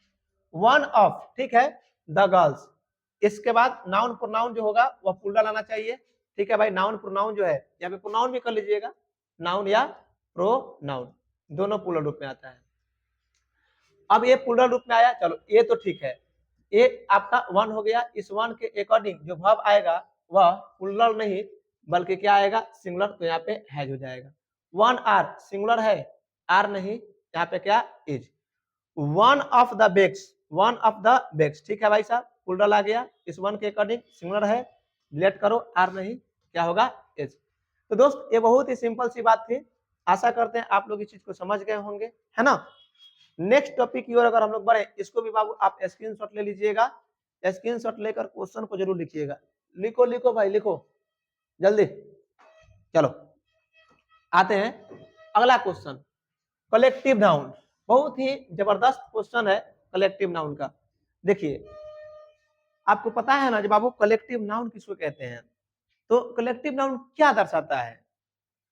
वन ऑफ, ठीक है, द गर्ल्स। इसके बाद नाउन प्रोनाउन जो होगा वह प्लुरल आना चाहिए। ठीक है भाई, नाउन प्रोनाउन जो है यहाँ पे प्रोनाउन भी कर लीजिएगा, नाउन या प्रोनाउन दोनों प्लुरल रूप में आता है। अब ये प्लुरल रूप में आया, चलो ये तो ठीक है, ये आपका वन हो गया। इस वन के अकॉर्डिंग जो वर्ब आएगा वह प्लुरल नहीं बल्कि क्या आएगा? सिंगुलर। तो यहाँ पे हैज हो जाएगा। वन आर सिंगुलर है, आर नहीं, यहाँ पे क्या? Is. One of the bags, one of the bags, ठीक है भाई साहब, प्लुरल आ गया, इस वन के अकॉर्डिंग सिंगुलर है, डिलीट करो, आर नहीं, क्या होगा? इज। तो दोस्त ये बहुत ही सिंपल सी बात थी, आशा करते हैं आप लोग इस चीज को समझ गए होंगे, है ना। नेक्स्ट टॉपिक की ओर अगर हम लोग बढ़े, इसको भी बाबू आप स्क्रीनशॉट ले लीजिएगा, स्क्रीनशॉट लेकर क्वेश्चन को जरूर लिखिएगा। लिखो लिखो भाई लिखो जल्दी। चलो आते हैं अगला क्वेश्चन, कलेक्टिव नाउन। बहुत ही जबरदस्त क्वेश्चन है कलेक्टिव नाउन का। देखिए आपको पता है ना जब बाबू कलेक्टिव नाउन किसको कहते हैं, तो कलेक्टिव नाउन क्या दर्शाता है,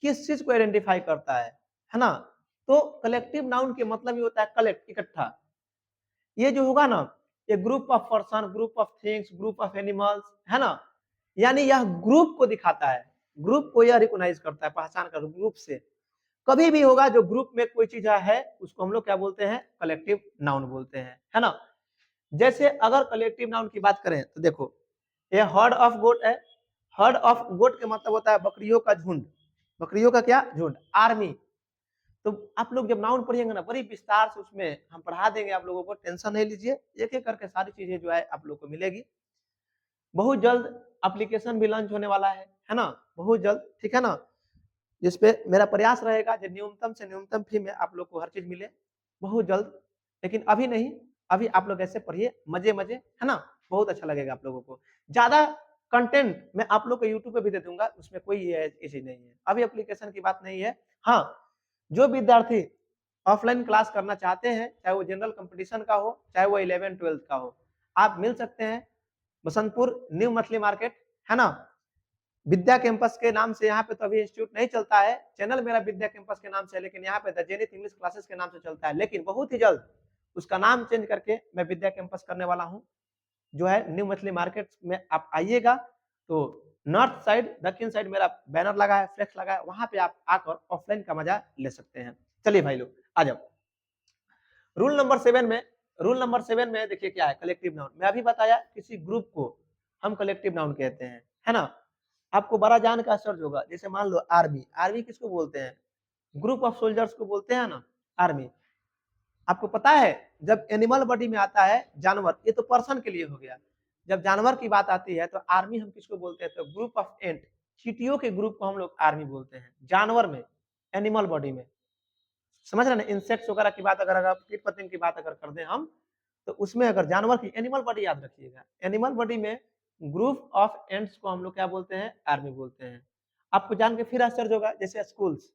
किस चीज को आइडेंटिफाई करता है ना। तो कलेक्टिव नाउन के मतलब ये होता है कलेक्ट, इकट्ठा। ये जो होगा ना, ये group of person, group of things, group of animals, है ना, यानी यह ग्रुप को दिखाता है, ग्रुप को यह रिकॉग्नाइज करता है, पहचान कर ग्रुप से। कभी भी होगा जो ग्रुप में कोई चीज है उसको हम लोग क्या बोलते हैं, कलेक्टिव नाउन बोलते हैं, है ना। जैसे अगर कलेक्टिव नाउन की बात करें तो देखो, ये हर्ड ऑफ गोट है। हर्ड ऑफ गोट का मतलब होता है बकरियों का झुंड, बकरियों का क्या झुंड, आर्मी। तो आप लोग जब नाउन पढ़िएंगे ना, बड़ी विस्तार से उसमें हम पढ़ा देंगे आप लोगों को, टेंशन नहीं लीजिए, एक एक करके सारी चीजें जो है आप लोग को मिलेगी। बहुत जल्द एप्लीकेशन भी लॉन्च होने वाला है ना, बहुत जल्द, ठीक है ना, जिसपे मेरा प्रयास रहेगा कि न्यूनतम से न्यूनतम फी में आप लोग को हर चीज मिले बहुत जल्द। लेकिन अभी नहीं, अभी आप लोग ऐसे पढ़िए मजे मजे, है ना, बहुत अच्छा लगेगा आप लोगों को। ज्यादा कंटेंट मैं आप लोग को यूट्यूब पे भी दे दूंगा, उसमें कोई ये चीज नहीं है, अभी एप्लीकेशन की बात नहीं है। हाँ, जो विद्यार्थी ऑफलाइन क्लास करना चाहते हैं, चाहे वो जनरल कंपटीशन का हो, चाहे वो 11th-12th का हो, आप मिल सकते हैं बसंतपुर न्यू मछली मार्केट, है ना। विद्या कैंपस के नाम से यहाँ पे तो अभी इंस्टीट्यूट नहीं चलता है, चैनल मेरा विद्या कैंपस के नाम से, लेकिन यहाँ पे द जेनिथ इंग्लिश क्लासेस के नाम से चलता है। लेकिन बहुत ही जल्द उसका नाम चेंज करके मैं विद्या कैंपस करने वाला हूँ, जो है न्यू मछली मार्केट में। आप आइएगा तो नॉर्थ साइड, दक्षिण साइड मेरा बैनर लगा है, फ्लेक्स लगा है, वहां पे आप आकर ऑफलाइन का मजा ले सकते हैं। चलिए भाई लोग आ जाओ। रूल नंबर 7 में, रूल नंबर 7 में देखिए क्या है, कलेक्टिव नाउन। मैं अभी बताया किसी ग्रुप को हम कलेक्टिव नाउन कहते हैं, है ना। आपको बड़ा जान का आश्चर्य होगा, जैसे मान लो आर्मी, आर्मी किसको बोलते हैं, ग्रुप ऑफ सोल्जर्स को बोलते हैं ना, आर्मी। आपको पता है जब एनिमल बॉडी में आता है जानवर, ये तो पर्सन के लिए हो गया, जब जानवर की बात आती है तो आर्मी हम किसको बोलते हैं, तो ग्रुप ऑफ एंट, चींटियों के ग्रुप को हम लोग आर्मी बोलते हैं, जानवर में, एनिमल बॉडी में। समझ रहे ना, इंसेक्ट्स वगैरह की बात अगर कीट पतंग की बात अगर कर दें हम, तो उसमें अगर जानवर की, एनिमल बॉडी याद रखिएगा, एनिमल बॉडी में ग्रुप ऑफ एंट्स को हम लोग क्या बोलते हैं, आर्मी बोलते हैं। आपको जान के फिर आश्चर्य होगा, जैसे स्कूल्स,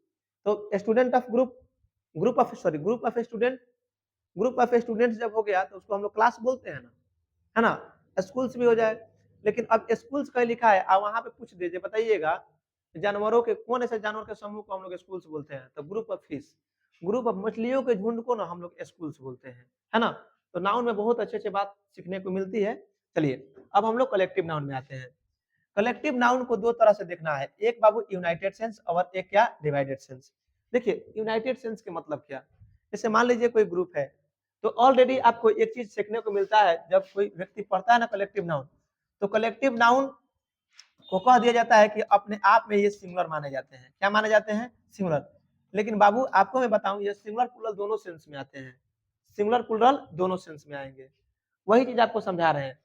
तो student of group, group of sorry group of student, group of students जब हो गया तो उसको हम लोग क्लास बोलते हैं ना, है ना। स्कूल्स भी हो जाए, लेकिन अब स्कूल्स का लिखा है, आप वहां पे पूछ दीजिए, बताइएगा जानवरों के कौन ऐसे जानवर के समूह को हम लोग स्कूल्स बोलते हैं, तो group of fish, group of मछलियों के झुंड को ना हम लोग स्कूल्स बोलते हैं, है ना। तो नाउन में बहुत अच्छे अच्छे बात सीखने को मिलती है। चलिए अब हम लोग कलेक्टिव नाउन में आते हैं। कलेक्टिव नाउन को दो तरह से देखना है, एक बाबू यूनाइटेड सेंस और एक क्या, डिवाइडेड सेंस। देखिए यूनाइटेड सेंस के मतलब क्या, जैसे मान लीजिए कोई ग्रुप है, तो ऑलरेडी आपको एक चीज सीखने को मिलता है, जब कोई व्यक्ति पढ़ता है ना कलेक्टिव नाउन, तो कलेक्टिव नाउन को कह दिया जाता है कि अपने आप में ये सिंगुलर माने जाते हैं, क्या माने जाते हैं, सिंगुलर। लेकिन बाबू आपको मैं बताऊं, ये सिंगुलर प्लुरल दोनों सेंस में आते हैं, सिंगुलर प्लुरल दोनों सेंस में आएंगे। वही चीज आपको समझा रहे हैं।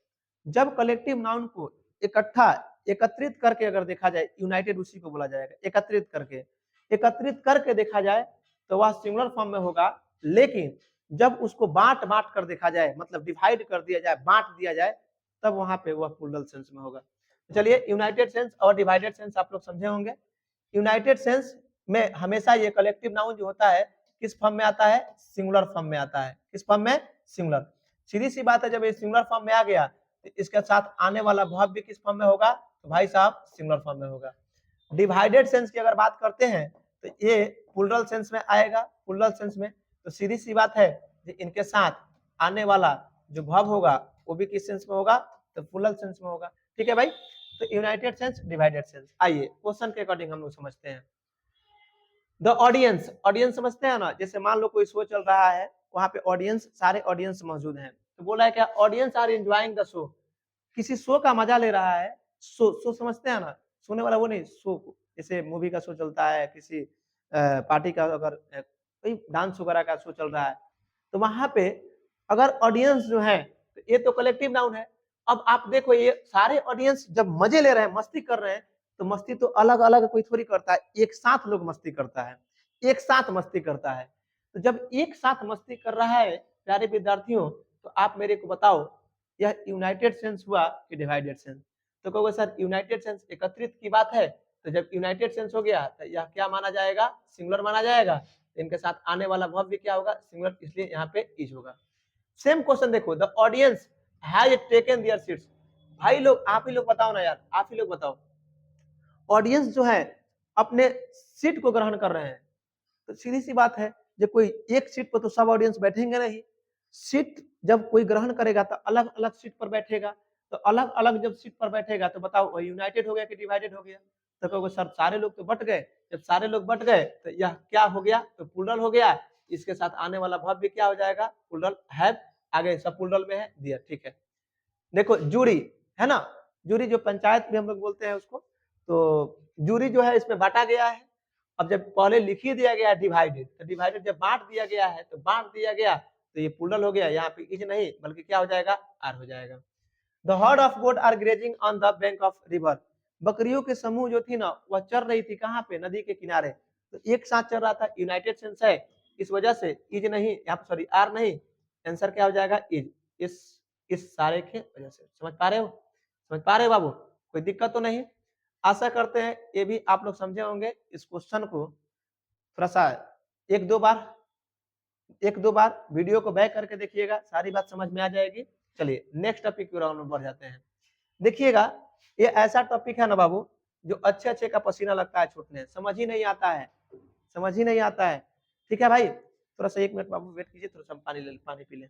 जब कलेक्टिव नाउन को इकट्ठा, एकत्रित करके अगर देखा जाए, यूनाइटेड उसी को बोला जाएगा, एकत्रित करके, एकत्रित करके देखा जाए तो वह सिंगुलर फॉर्म में होगा। लेकिन जब उसको बांट बांट कर देखा जाए, मतलब डिवाइड कर दिया जाए, बांट दिया जाए, तब वहां पे वह प्लुरल सेंस में होगा। चलिए यूनाइटेड सेंस और डिवाइडेड सेंस आप लोग समझे होंगे। यूनाइटेड सेंस में हमेशा ये कलेक्टिव नाउन जो होता है किस फॉर्म में आता है, सिंगुलर फॉर्म में आता है। किस फॉर्म में, सिंगुलर। सीधी सी बात है, जब ये सिंगुलर फॉर्म में आ गया तो इसके साथ आने वाला वर्ब भी किस फॉर्म में होगा, तो भाई साहब सिंगुलर फॉर्म में होगा। डिवाइडेड सेंस की अगर बात करते हैं तो ये प्लुरल सेंस में आएगा, प्लुरल सेंस में। तो सीधी सी बात है कि इनके साथ आने वाला जो वर्ब होगा वो भी किस सेंस में होगा, तो प्लुरल सेंस में होगा। ठीक है भाई, तो यूनाइटेड सेंस, डिवाइडेड सेंस। आइए क्वेश्चन के अकॉर्डिंग हम लोग समझते हैं। द ऑडियंस, ऑडियंस समझते हैं ना, जैसे मान लो कोई शो चल रहा है, वहां पे ऑडियंस, सारे ऑडियंस मौजूद हैं, तो बोला है क्या, audience are enjoying the show, किसी शो का मजा ले रहा है। शो समझते हैं ना, सोने वाला वो नहीं, शो जैसे मूवी का शो चलता है, किसी पार्टी का, अगर कोई डांस वगैरह का शो चल रहा है, तो वहां पे अगर ऑडियंस जो है, तो ये तो कलेक्टिव नाउन है। अब आप देखो, ये सारे ऑडियंस जब मजे ले रहे हैं, मस्ती कर रहे हैं, तो मस्ती तो अलग अलग कोई थोड़ी करता है, एक साथ लोग मस्ती करता है, एक साथ मस्ती करता है। तो जब एक साथ मस्ती कर रहा है प्यारे विद्यार्थियों, तो आप मेरे को बताओ यह यूनाइटेड सेंस हुआ कि डिवाइडेड सेंस। तो कहोगे सर यूनाइटेड सेंस एकत्रित की बात है, तो जब यूनाइटेड सेंस हो गया तो यह क्या माना जाएगा, सिंगुलर माना जाएगा। तो इनके साथ आने वाला वर्ब भी क्या होगा, सिंगुलर, इसलिए यहाँ पे इज होगा। सेम क्वेश्चन देखो, the audience has taken there seats. भाई लोग, आप ही लोग बताओ ना यार, आप ही लोग बताओ, ऑडियंस जो है अपने सीट को ग्रहण कर रहे हैं, तो सीधी सी बात है जब कोई एक सीट पर तो सब ऑडियंस बैठेंगे नहीं, सीट जब कोई ग्रहण करेगा तो अलग अलग सीट पर बैठेगा, तो अलग अलग जब सीट पर बैठेगा तो बताओ यूनाइटेड हो गया कि डिवाइडेड हो गया? तो कहोगे सर सारे लोग तो बट गए, जब सारे लोग बट गए तो यह क्या हो गया? तो प्लूरल हो गया, इसके साथ आने वाला वर्ब भी क्या हो जाएगा? प्लूरल हैव, आगे सब प्लूरल में है, दिया, ठीक है। देखो जूरी है ना, जूरी जो पंचायत भी हम लोग बोलते हैं उसको, तो जूरी जो है इसमें बांटा गया है। अब जब पहले लिख ही दिया गया डिवाइडेड, तो डिवाइडेड जब बांट दिया गया है तो बांट दिया गया, तो ये प्लूरल हो गया, यहाँ पे इज नहीं बल्कि क्या हो जाएगा? आर हो जाएगा। The herd of goat are grazing on the bank of river, बकरियों के समूह जो थी ना वह चर रही थी कहाँ पे? नदी के किनारे। तो एक साथ चल रहा था, यूनाइटेड सेंस है, इस वजह से इज नहीं, यहाँ पे सॉरी आर नहीं, आंसर क्या हो जाएगा? इज। इस सारे के वजह से, समझ पा रहे हो? समझ पा रहे हो बाबू? कोई दिक्कत तो नहीं? आशा करते हैं ये भी आप लोग समझे होंगे। इस क्वेश्चन को थोड़ा सा एक दो बार वीडियो को बैक करके देखिएगा, सारी बात समझ में आ जाएगी। चलिए नेक्स्ट टॉपिक की ओर बढ़ जाते हैं। देखिएगा ये ऐसा टॉपिक है ना बाबू, जो अच्छे अच्छे का पसीना लगता है छूटने, समझ ही नहीं आता है, समझ ही नहीं आता है। ठीक है भाई, थोड़ा सा 1 मिनट बाबू वेट कीजिए, थोड़ा सा पानी पी ले।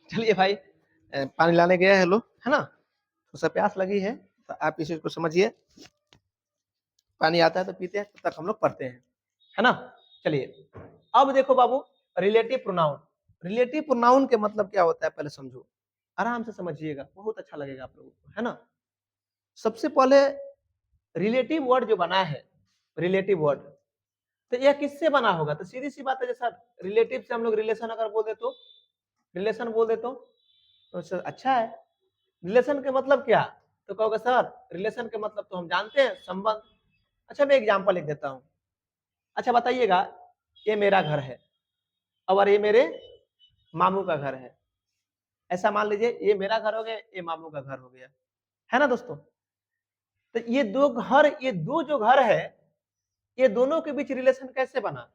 चलिए भाई, पानी लाने गया है लोग, है ना, तो सब प्यास लगी है, तो आप इस चीज को समझिए। पानी आता है तो पीते हैं, तब तक हम लोग पढ़ते हैं, है ना। चलिए अब देखो बाबू, रिलेटिव प्रोनाउन। रिलेटिव प्रोनाउन के मतलब क्या होता है पहले समझो, आराम से समझिएगा, बहुत अच्छा लगेगा आप लोगों को, है ना। सबसे पहले रिलेटिव वर्ड जो बना है, रिलेटिव वर्ड, तो यह किससे बना होगा? तो सीधी सी बात है, जैसा रिलेटिव से हम लोग रिलेशन अगर बोल दे तो, रिलेशन बोल दे तो सर अच्छा है। रिलेशन के मतलब क्या? तो कहोगे सर रिलेशन के मतलब तो हम जानते हैं, संबंध। अच्छा मैं एग्जांपल लिख देता हूँ। अच्छा बताइएगा, ये मेरा घर है और ये मेरे मामू का घर है, ऐसा मान लीजिए, ये मेरा घर हो गया, ये मामू का घर हो गया, है ना दोस्तों। तो ये दो घर, ये दो जो घर है, ये दोनों के बीच रिलेशन कैसे बना?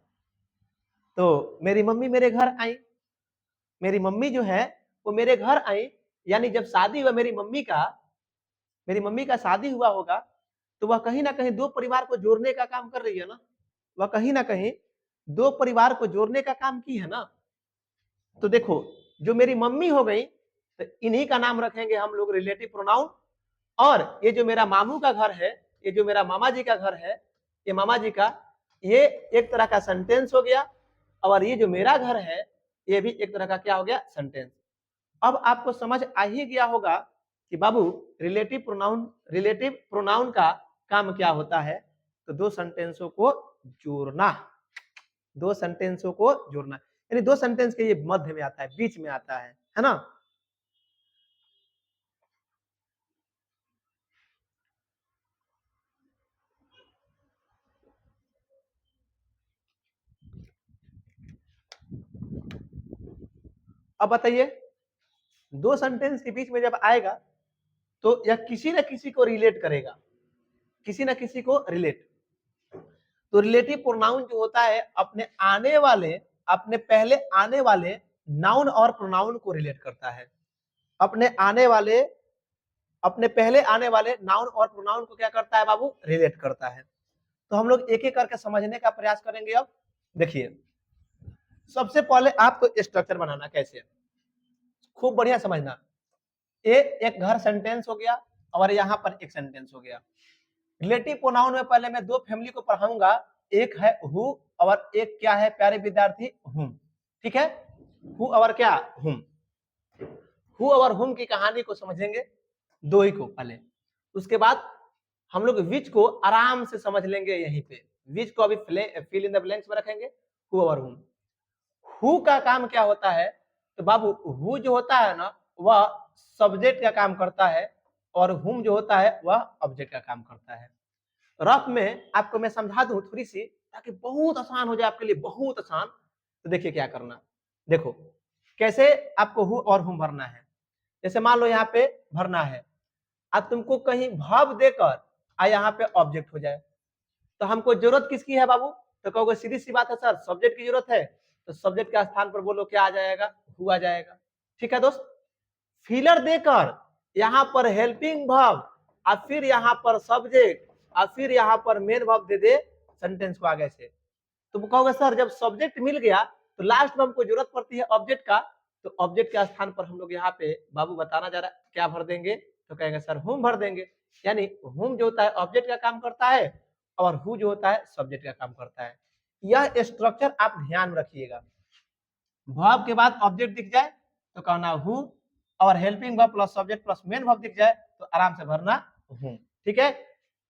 तो मेरी मम्मी मेरे घर आई, मेरी मम्मी जो है वो मेरे घर आई, यानी जब शादी हुआ मेरी मम्मी का शादी हुआ होगा, तो वह कहीं ना कहीं दो परिवार को जोड़ने का काम कर रही है ना, वह कहीं ना कहीं दो परिवार को जोड़ने का काम की है ना। तो देखो, जो मेरी मम्मी हो गई, तो इन्हीं का नाम रखेंगे हम लोग रिलेटिव प्रोनाउन। और ये जो मेरा मामू का घर है, ये जो मेरा मामा जी का घर है, ये मामा जी का, ये एक तरह का सेंटेंस हो गया। और ये जो मेरा घर है, ये भी एक तरह का क्या हो गया? सेंटेंस। अब आपको समझ आ ही गया होगा कि बाबू रिलेटिव प्रोनाउन का काम क्या होता है। तो दो सेंटेंसों को जोड़ना, दो सेंटेंसों को जोड़ना, यानी दो सेंटेंस के ये मध्य में आता है, बीच में आता है ना। अब बताइए, दो सेंटेंस के बीच में जब आएगा तो यह किसी न किसी को रिलेट करेगा, किसी न किसी को रिलेट। तो रिलेटिव प्रोनाउन जो होता है अपने पहले आने वाले नाउन और प्रोनाउन को रिलेट करता है। अपने पहले आने वाले नाउन और प्रोनाउन को क्या करता है बाबू? रिलेट करता है। तो हम लोग एक एक करके समझने का प्रयास करेंगे। अब देखिए, सबसे पहले आपको स्ट्रक्चर बनाना कैसे, खूब बढ़िया समझना। एक घर सेंटेंस हो गया और यहाँ पर एक सेंटेंस हो गया। रिलेटिव प्रोनाउन में पहले मैं दो फैमिली को पढ़ाऊंगा, एक है हु और एक क्या है प्यारे विद्यार्थी? हुम। ठीक है। हु और क्या, हुम। हु और हुम की कहानी को समझेंगे, दो ही को पहले, उसके बाद हम लोग विच को आराम से समझ लेंगे यहीं पे। विच को अभी फिल इन द ब्लैंक्स में रखेंगे, हु और हुम। हु का काम क्या होता है, तो बाबू हु जो होता है ना वह सब्जेक्ट का काम करता है और हुम जो होता है वह ऑब्जेक्ट का काम करता है। रफ में आपको मैं समझा दूं थोड़ी सी, ताकि बहुत आसान हो जाए आपके लिए, बहुत आसान। तो देखिए क्या करना, देखो कैसे आपको हु और हुम भरना है। जैसे मान लो यहाँ पे भरना है, अब तुमको कहीं verb देकर यहाँ पे ऑब्जेक्ट हो जाए, तो हमको जरूरत किसकी है बाबू, तो कहोगे सीधी सी बात है सर सब्जेक्ट की जरूरत है, तो सब्जेक्ट के स्थान पर बोलो क्या आ जाएगा, हु आ जाएगा। ठीक है दोस्त, फिलर देकर यहाँ पर हेल्पिंग वर्ब और फिर यहाँ पर सब्जेक्ट और फिर यहाँ पर मेन वर्ब दे दे सेंटेंस को आगे से, तो कहोगे सर जब सब्जेक्ट मिल गया तो लास्ट में हमको जरूरत पड़ती है ऑब्जेक्ट का, तो ऑब्जेक्ट के स्थान पर हम लोग यहाँ पे बाबू बताना जा रहा है क्या भर देंगे, तो कहेंगे सर हुम भर देंगे। यानी हुम जो होता है ऑब्जेक्ट का काम करता है और हु जो होता है सब्जेक्ट का काम करता है। यह स्ट्रक्चर आप ध्यान में रखिएगा। वर्ब के बाद ऑब्जेक्ट दिख जाए तो कहना हु, और helping verb plus subject plus main verb दिख जाए तो आराम से भरना हुम। ठीक है,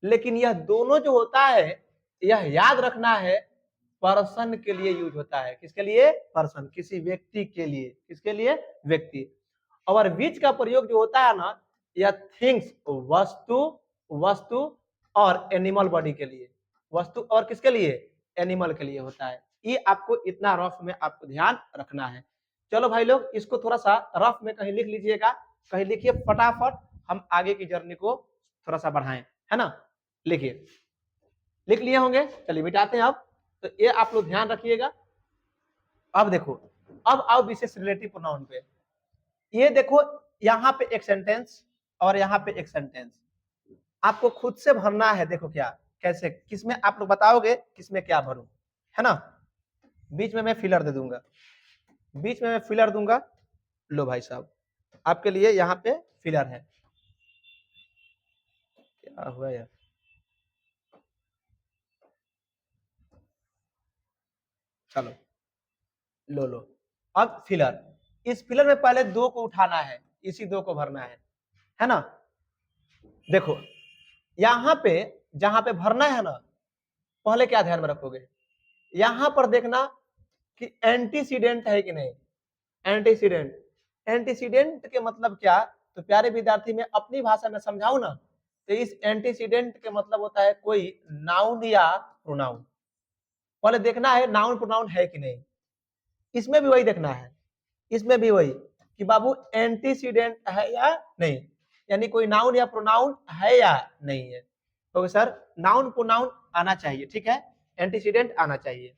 लेकिन यह दोनों जो होता है यह याद रखना है पर्सन के लिए यूज होता है। किसके लिए, पर्सन, किसी व्यक्ति के लिए। किसके लिए, व्यक्ति। और विच का प्रयोग जो होता है ना, यह थिंग्स वस्तु, वस्तु और एनिमल बॉडी के लिए, वस्तु और किसके लिए, एनिमल के लिए होता है। ये आपको इतना रफ में आपको ध्यान रखना है। चलो भाई लोग इसको थोड़ा सा रफ में कहीं लिख लीजिएगा, कहीं लिखिए फटाफट, हम आगे की जर्नी को थोड़ा सा बढ़ाएं, है ना। लिखिए, लिख लिए होंगे, चलिए मिटाते हैं अब। तो ये आप लोग ध्यान रखिएगा। अब देखो, अब आओ विशेष रिलेटिव प्रोनाउन पे। ये देखो यहाँ पे एक सेंटेंस और यहाँ पे एक सेंटेंस, आपको खुद से भरना है। देखो क्या, कैसे, किसमें आप लोग बताओगे किसमें क्या भरूं, है ना। बीच में मैं फिलर दे दूंगा, बीच में मैं फिलर दूंगा। लो भाई साहब आपके लिए यहाँ पे फिलर है। क्या हुआ यार, चलो लो लो। अब फिलर, इस फिलर में पहले दो को उठाना है, इसी दो को भरना है ना। देखो यहाँ पे जहां पे भरना है ना, पहले क्या ध्यान में रखोगे, यहां पर देखना कि एंटीसीडेंट है कि नहीं। एंटीसीडेंट, एंटीसीडेंट के मतलब क्या, तो प्यारे विद्यार्थी मैं अपनी भाषा में समझाऊं ना, तो इस एंटीसीडेंट के मतलब होता है कोई नाउन या प्रोनाउन। पहले देखना है नाउन प्रोनाउन है कि नहीं, इसमें भी वही देखना है, इसमें भी वही कि बाबू एंटीसीडेंट है या नहीं, यानी कोई नाउन या प्रोनाउन है या नहीं है। तो सर नाउन प्रोनाउन आना चाहिए, ठीक है, एंटीसीडेंट आना चाहिए।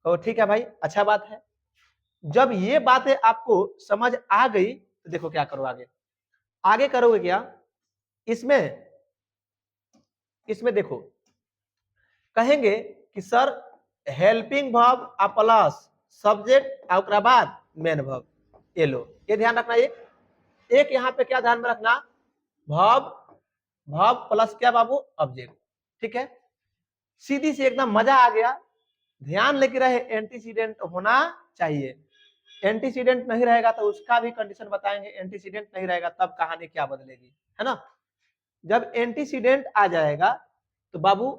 तो ठीक है भाई, अच्छा बात है। जब ये बातें आपको समझ आ गई तो देखो क्या करो आगे, आगे करोगे क्या, इसमें इसमें देखो कहेंगे कि sir helping verb plus subject और बाद मेन वर्ब, ये लो, ये ध्यान रखना। एक यहाँ पे क्या ध्यान में रखना, वर्ब, वर्ब प्लस क्या बाबू, ऑब्जेक्ट। ठीक है, सीधी सी एकदम मजा आ गया। ध्यान लेके रहे एंटीसीडेंट होना चाहिए, एंटीसीडेंट नहीं रहेगा तो उसका भी कंडीशन बताएंगे, एंटीसीडेंट नहीं रहेगा तब कहानी क्या बदलेगी, है ना। जब एंटीसीडेंट आ जाएगा तो बाबू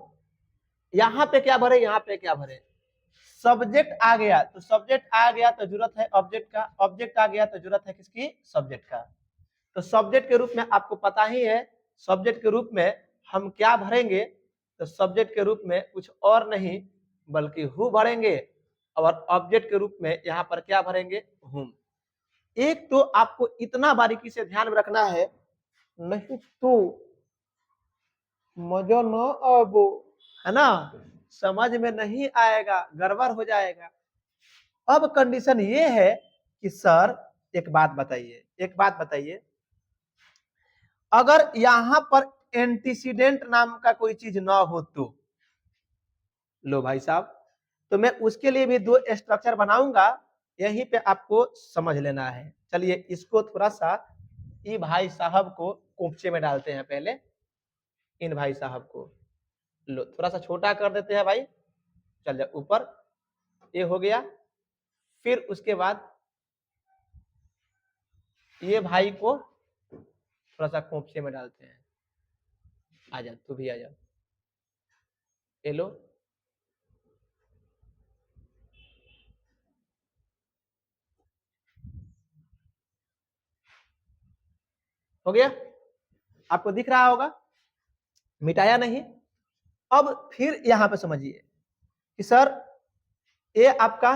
यहाँ पे क्या भरे, यहाँ पे क्या भरे, सब्जेक्ट आ गया तो सब्जेक्ट आ गया तो जरूरत है ऑब्जेक्ट का, ऑब्जेक्ट आ गया तो जरूरत है किसकी, सब्जेक्ट का। तो सब्जेक्ट के रूप में आपको पता ही है, सब्जेक्ट के रूप में हम क्या भरेंगे, तो सब्जेक्ट के रूप में कुछ और नहीं बल्कि हु भरेंगे, और ऑब्जेक्ट के रूप में यहाँ पर क्या भरेंगे, हुम। एक तो आपको इतना बारीकी से ध्यान में रखना है, नहीं तो मजा न आबो, है ना, समझ में नहीं आएगा, गड़बड़ हो जाएगा। अब कंडीशन ये है कि सर एक बात बताइए, एक बात बताइए, अगर यहां पर एंटीसीडेंट नाम का कोई चीज ना हो तो, लो भाई साहब, तो मैं उसके लिए भी दो स्ट्रक्चर बनाऊंगा, यहीं पे आपको समझ लेना है। चलिए इसको थोड़ा सा, ई भाई साहब को कोपचे में डालते हैं पहले, इन भाई साहब को लो थोड़ा सा छोटा कर देते हैं भाई, चल जा ऊपर, ये हो गया। फिर उसके बाद ये भाई को थोड़ा सा खोपचे में डालते हैं। आजा, तू भी आजा, ये लो। हो गया, आपको दिख रहा होगा, मिटाया नहीं। अब फिर यहां पे समझिए कि सर ये आपका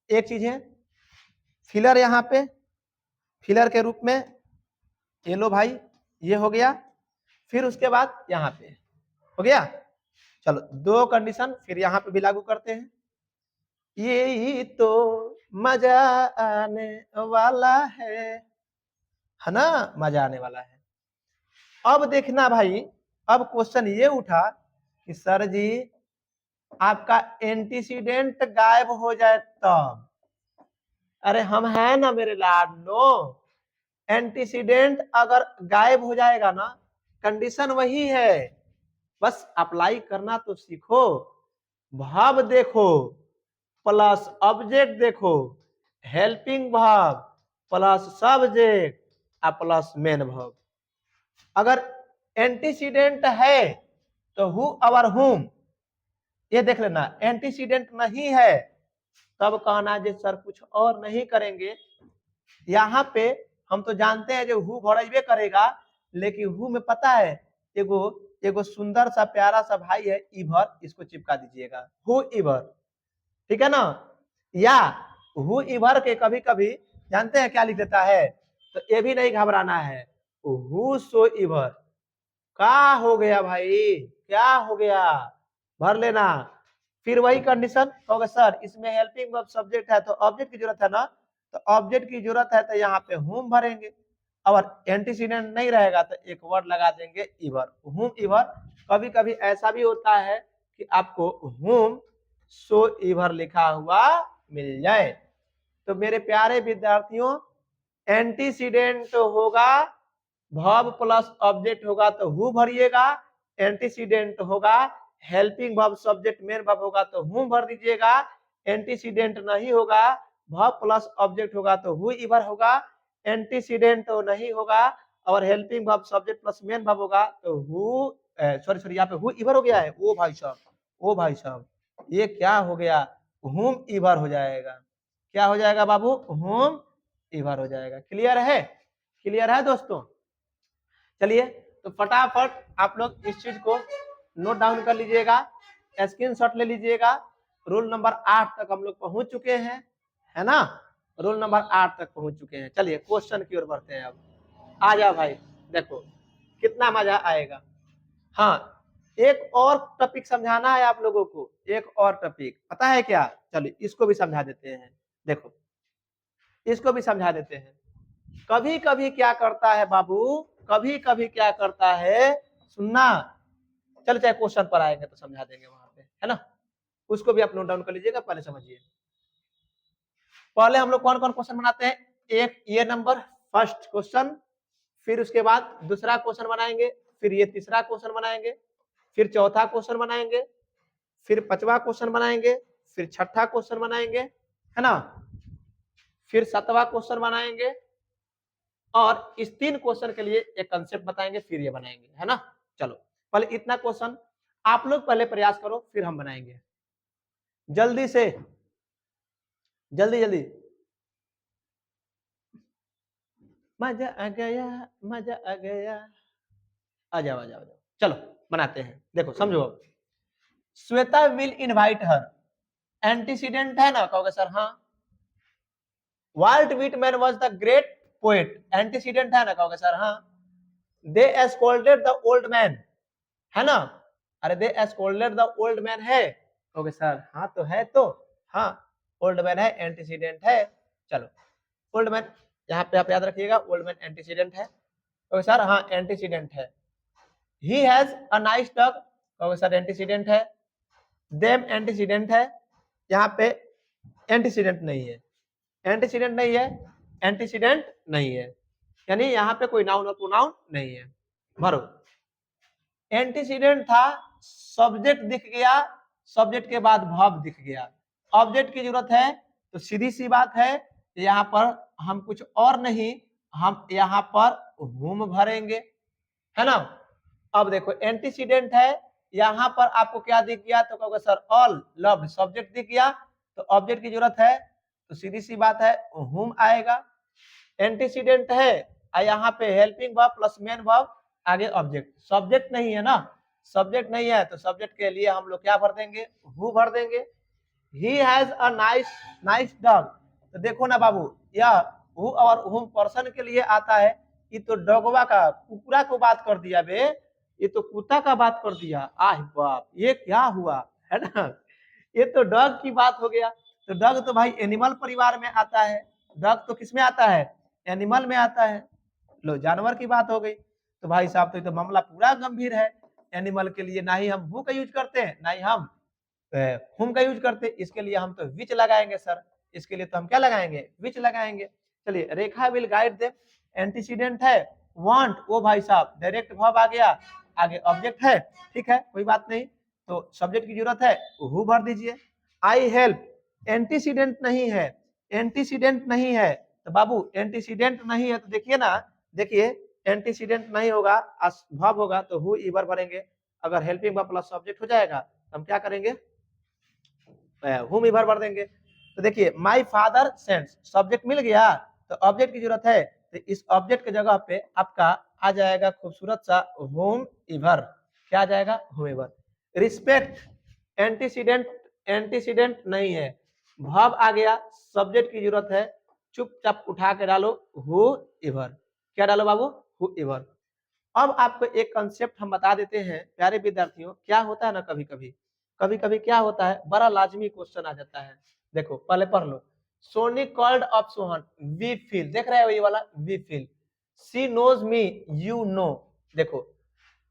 एक चीज है, फिलर यहां पे, फिलर के रूप में ये लो भाई, ये हो गया। फिर उसके बाद यहाँ पे हो गया। चलो दो कंडीशन फिर यहाँ पे भी लागू करते हैं। ये तो मजा आने वाला है ना, मजा आने वाला है। अब देखना भाई, अब क्वेश्चन ये उठा कि सर जी आपका एंटीसीडेंट गायब हो जाए तब। अरे हम हैं ना मेरे लाड, नो। एंटीसीडेंट अगर गायब हो जाएगा ना, कंडीशन वही है, बस अप्लाई करना तो सीखो। भाव देखो प्लस ऑब्जेक्ट देखो, हेल्पिंग भाव प्लस सब्जेक्ट प्लस मेन भाव। अगर एंटीसीडेंट है तो हु और हुम, ये देख लेना। एंटीसीडेंट नहीं है तब कहना जे सर कुछ और नहीं करेंगे। यहाँ पे हम तो जानते हैं जो हु भरइबे करेगा, लेकिन हु में पता है एगो एगो सुंदर सा प्यारा सा भाई है इभर, इसको चिपका दीजिएगा, हु इभर, ठीक है ना। या हु इभर के कभी कभी जानते हैं क्या लिख देता है, तो ये भी नहीं घबराना है, हु सो इभर। क्या हो गया भाई, क्या हो गया, भर लेना। फिर वही कंडीशन होगा, सर इसमें हेल्पिंग वर्ब सब्जेक्ट है तो ऑब्जेक्ट की जरूरत है ना, तो ऑब्जेक्ट की जरूरत है तो यहाँ पे हुम भरेंगे। और एंटीसीडेंट नहीं रहेगा तो एक वर्ड लगा देंगे इवर, हुम इवर। कभी कभी ऐसा भी होता है कि आपको हुम सो इवर लिखा हुआ मिल जाए। तो मेरे प्यारे विद्यार्थियों, एंटीसीडेंट होगा, वर्ब प्लस ऑब्जेक्ट होगा तो हु भरिएगा, एंटीसीडेंट होगा, helping verb subject main verb होगा तो हु भर दीजिएगा, एंटीसीडेंट नहीं होगा, वर्ब प्लस ऑब्जेक्ट होगा तो हु इवर होगा, एंटीसीडेंट तो नहीं होगा और helping verb subject plus main verb होगा तो हु, सॉरी सॉरी यहाँ पे हु इवर हो गया है। ओ भाई साहब, ओ भाई साहब, ये क्या हो गया, हुम इवर हो जाएगा। क्या हो जाएगा बाबू, हुम इवर हो जाएगा। क्लियर है, क्लियर है दोस्तों। चलिए तो फटाफट आप लोग इस चीज को नोट डाउन कर लीजिएगा, स्क्रीनशॉट ले लीजिएगा। रूल नंबर 8 तक हम लोग पहुंच चुके हैं, है ना, रूल नंबर 8 तक पहुंच चुके हैं। चलिए क्वेश्चन की ओर बढ़ते हैं। अब आ जाओ भाई, देखो कितना मजा आएगा। हाँ, एक और टॉपिक समझाना है आप लोगों को, एक और टॉपिक पता है क्या, चलिए इसको भी समझा देते हैं। देखो इसको भी समझा देते हैं। कभी कभी क्या करता है बाबू, कभी कभी क्या करता है, सुनना। चल चाहे क्वेश्चन पर आएंगे तो समझा देंगे वहां पे, है ना, उसको भी आप नोट डाउन कर लीजिएगा, पहले समझिए। पहले हम लोग कौन कौन क्वेश्चन बनाते हैं, एक ये नंबर फर्स्ट क्वेश्चन, फिर उसके बाद दूसरा क्वेश्चन बनाएंगे, फिर ये तीसरा क्वेश्चन बनाएंगे, फिर चौथा क्वेश्चन बनाएंगे, फिर पांचवा क्वेश्चन बनाएंगे, फिर छठा क्वेश्चन बनाएंगे, है ना, फिर सातवां क्वेश्चन बनाएंगे, और इस 3 क्वेश्चन के लिए एक कंसेप्ट बताएंगे, फिर ये बनाएंगे, है ना। चलो पहले इतना क्वेश्चन आप लोग पहले प्रयास करो, फिर हम बनाएंगे जल्दी से, जल्दी जल्दी। मजा आ गया, मजा आ गया, आ जाओ आ जाओ आ जाओ। चलो बनाते हैं, देखो समझो। अब Shweta will invite her, antecedent है ना, कहोगे सर हाँ। Walt Whitman was the great poet, antecedent है ना, कहोगे सर हाँ। They scolded the old man, है ना, अरे they scolded the old man है, कहोगे सर हाँ तो है, तो हाँ ओल्ड मैन है, एंटीसीडेंट है। चलो ओल्ड मैन यहाँ पे आप याद रखिएगा, ओल्ड मैन एंटीसीडेंट है, कहोगे सर हाँ एंटीसीडेंट है। He has a nice dog, कहोगे सर एंटीसीडेंट है। देम एंटीसीडेंट है, यहाँ पे एंटीसीडेंट नहीं है, एंटीसीडेंट नहीं है, एंटीसीडेंट नहीं है, यानी यहाँ पे कोई नाउन और प्रोनाउन नहीं है। भरो, एंटीसीडेंट था, सब्जेक्ट दिख गया, सब्जेक्ट के बाद वर्ब दिख गया, ऑब्जेक्ट की जरूरत है तो सीधी सी बात है, यहाँ पर हम कुछ और नहीं, हम यहाँ पर whom भरेंगे, है ना। अब देखो एंटीसीडेंट है, यहाँ पर आपको क्या दिख गया, तो कहोगे सर ऑल लव्ड, सब्जेक्ट दिख गया, तो ऑब्जेक्ट की जरूरत है, तो सीधी सी बात है whom आएगा। एंटीसीडेंट है, यहाँ पे helping verb plus main verb, आगे ऑब्जेक्ट, सब्जेक्ट नहीं है ना, सब्जेक्ट नहीं है तो सब्जेक्ट के लिए हम लोग क्या भर देंगे, हु भर देंगे। He has a nice dog, तो देखो ना बाबू, यह हु और हुम पर्सन के लिए आता है, ये तो डॉगवा का, कुकुरा को बात कर दिया बे, ये तो कुत्ता का बात कर दिया, आह बाप ये क्या हुआ, है ना, ये तो डॉग की बात हो गया। तो डॉग तो भाई एनिमल परिवार में आता है, डॉग तो किस में आता है, एनिमल में आता है, लो जानवर की बात हो गई। तो भाई साहब तो मामला पूरा गंभीर है, एनिमल के लिए ना ही हम हु का यूज करते हैं, ना ही हम हुम का यूज करते, इसके लिए हम तो विच लगाएंगे सर, इसके लिए तो हम क्या लगाएंगे, विच लगाएंगे। चलिए रेखा विल गाइड देम, एंटीसीडेंट है वांट, वो भाई साहब डायरेक्ट वर्ब आ गया, आगे ऑब्जेक्ट है, ठीक है कोई बात नहीं, तो सब्जेक्ट की जरूरत है हु भर दीजिए। आई हेल्प, एंटीसीडेंट नहीं है, एंटीसीडेंट नहीं है, तो बाबू एंटीसीडेंट नहीं है तो देखिए ना, देखिए एंटीसीडेंट नहीं होगा, वर्ब होगा तो हु इवर भरेंगे, अगर हेल्पिंग वर्ब प्लस सब्जेक्ट हो जाएगा तो हम क्या करेंगे, हुम इवर भर देंगे। तो देखिए माय फादर सेंड्स, सब्जेक्ट मिल गया, तो ऑब्जेक्ट की जरूरत है, तो इस ऑब्जेक्ट की जगह पे आपका आ जाएगा खूबसूरत सा होम इवर, क्या आ जाएगा, होम इवर। रिस्पेक्ट, एंटीसीडेंट, एंटीसीडेंट नहीं है, वर्ब आ गया, सब्जेक्ट की जरूरत है, चुपचाप उठा के डालो हु इवर, क्या डालो बाबू, हु इवर। अब आपको एक कंसेप्ट हम बता देते हैं प्यारे विद्यार्थियों, क्या होता है ना, कभी कभी क्या होता है, बड़ा लाजमी क्वेश्चन आ जाता है, देखो पहले पढ़ लो। Soni called up Sohan, we feel, देख रहे हो ये वाला, we feel. She knows me, you know, देखो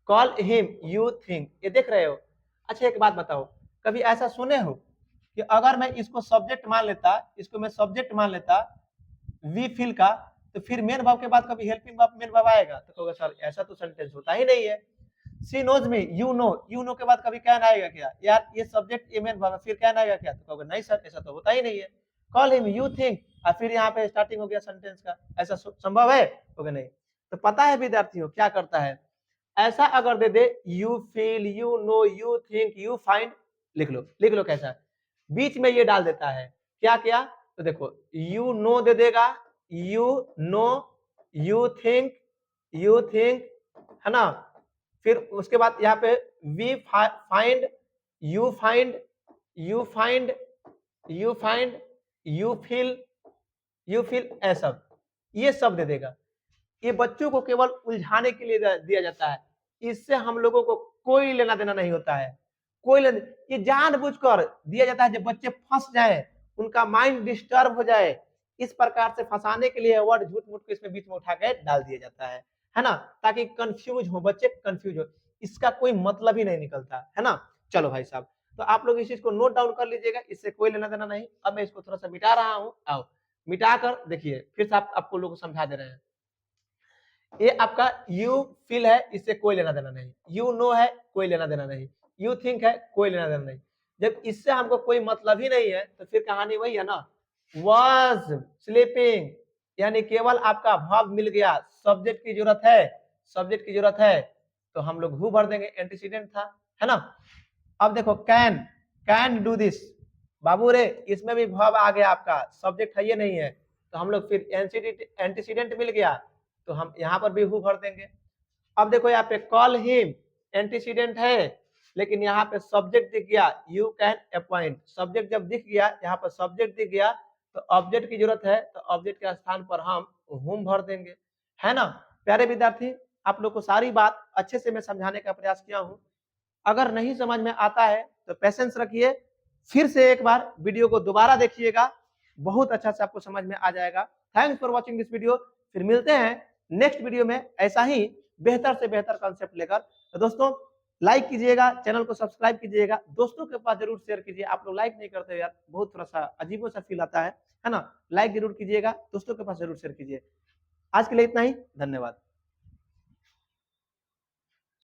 कॉल हिम, यू थिंक, ये देख रहे हो। अच्छा एक बात बताओ, कभी ऐसा सुने हो कि अगर मैं इसको सब्जेक्ट मान लेता, इसको मैं सब्जेक्ट मान लेता वी फील का, तो फिर मेन वर्ब के बाद कभी हेल्पिंग वर्ब मेन वर्ब आएगा, तो कहोगे सर ऐसा तो सेंटेंस होता ही नहीं है। सी नोज मी, यू नो के बाद कभी कैन आएगा क्या, यार ये सब्जेक्ट ये मेन वर्ब है, फिर कैन आएगा क्या, तो कहोगे नहीं सर ऐसा तो होता ही नहीं है। कॉल हिम, यू थिंक, और फिर यहाँ पे स्टार्टिंग हो गया सेंटेंस का, ऐसा संभव है, कहोगे नहीं। तो पता है विद्यार्थियों क्या करता है, ऐसा अगर दे दे you feel, you know, you think, you find, लिख लो कैसा, बीच में ये डाल देता है, क्या क्या, तो देखो यू नो दे देगा, यू नो, यू थिंक, है ना, फिर उसके बाद यहाँ पे we find, you find, you find, you find, you feel, ऐसा ये सब दे देगा। ये बच्चों को केवल उलझाने के लिए दिया जाता है, इससे हम लोगों को कोई लेना देना नहीं होता है, ये जानबूझकर दिया जाता है जब बच्चे फंस जाए, उनका माइंड डिस्टर्ब हो जाए, इस प्रकार से फंसाने के लिए वर्ड झूठ मूठ को इसमें बीच में उठा के डाल दिया जाता है ना, ताकि कंफ्यूज हो बच्चे, कंफ्यूज हो, इसका कोई मतलब ही नहीं निकलता है ना। चलो भाई साहब, तो आप लोग इस चीज को नोट डाउन कर लीजिएगा, इससे कोई लेना देना नहीं। अब मैं इसको थोड़ा सा मिटा रहा हूँ, आओ मिटा कर देखिए, फिर से आपको लोगों को समझा दे रहे हैं। ये आपका यू फील है, इससे कोई लेना देना नहीं, यू नो है कोई लेना देना नहीं, यू थिंक है कोई लेना देना नहीं। जब इससे हमको कोई मतलब ही नहीं है तो फिर कहानी वही है ना, was sleeping, यानी केवल आपका वर्ब मिल गया, सब्जेक्ट की जरूरत है, सब्जेक्ट की जरूरत है, तो हम लोग हु भर देंगे, एंटीसीडेंट था, है ना। अब देखो कैन डू दिस, बाबू रे इसमें भी वर्ब आ गया, आपका सब्जेक्ट है ये नहीं है, तो हम लोग फिर एंटीसीडेंट मिल गया, तो हम यहाँ पर भी हु भर देंगे। अब देखो यहाँ पे कॉल हिम, एंटीसीडेंट है, लेकिन यहाँ पे सब्जेक्ट दिख गया, यू कैन अपॉइंट, सब्जेक्ट जब दिख गया, यहाँ पर सब्जेक्ट दिख गया, तो ऑब्जेक्ट की जरूरत है, तो ऑब्जेक्ट के स्थान पर हम हुम भर देंगे, है ना। प्यारे विद्यार्थी, आप लोग को सारी बात अच्छे से मैं समझाने का प्रयास किया हूँ, अगर नहीं समझ में आता है तो पेशेंस रखिए, फिर से एक बार वीडियो को दोबारा देखिएगा, बहुत अच्छा से आपको समझ में आ जाएगा। Thanks for watching this video, फिर मिलते हैं नेक्स्ट वीडियो में ऐसा ही बेहतर से बेहतर कॉन्सेप्ट लेकर। तो दोस्तों लाइक कीजिएगा, चैनल को सब्सक्राइब कीजिएगा, दोस्तों के पास जरूर शेयर कीजिए, आप लोग लाइक नहीं करते यार, बहुत थोड़ा सा अजीबो सा फील आता है ना, लाइक जरूर कीजिएगा, दोस्तों के पास जरूर शेयर कीजिए। आज के लिए इतना ही, धन्यवाद।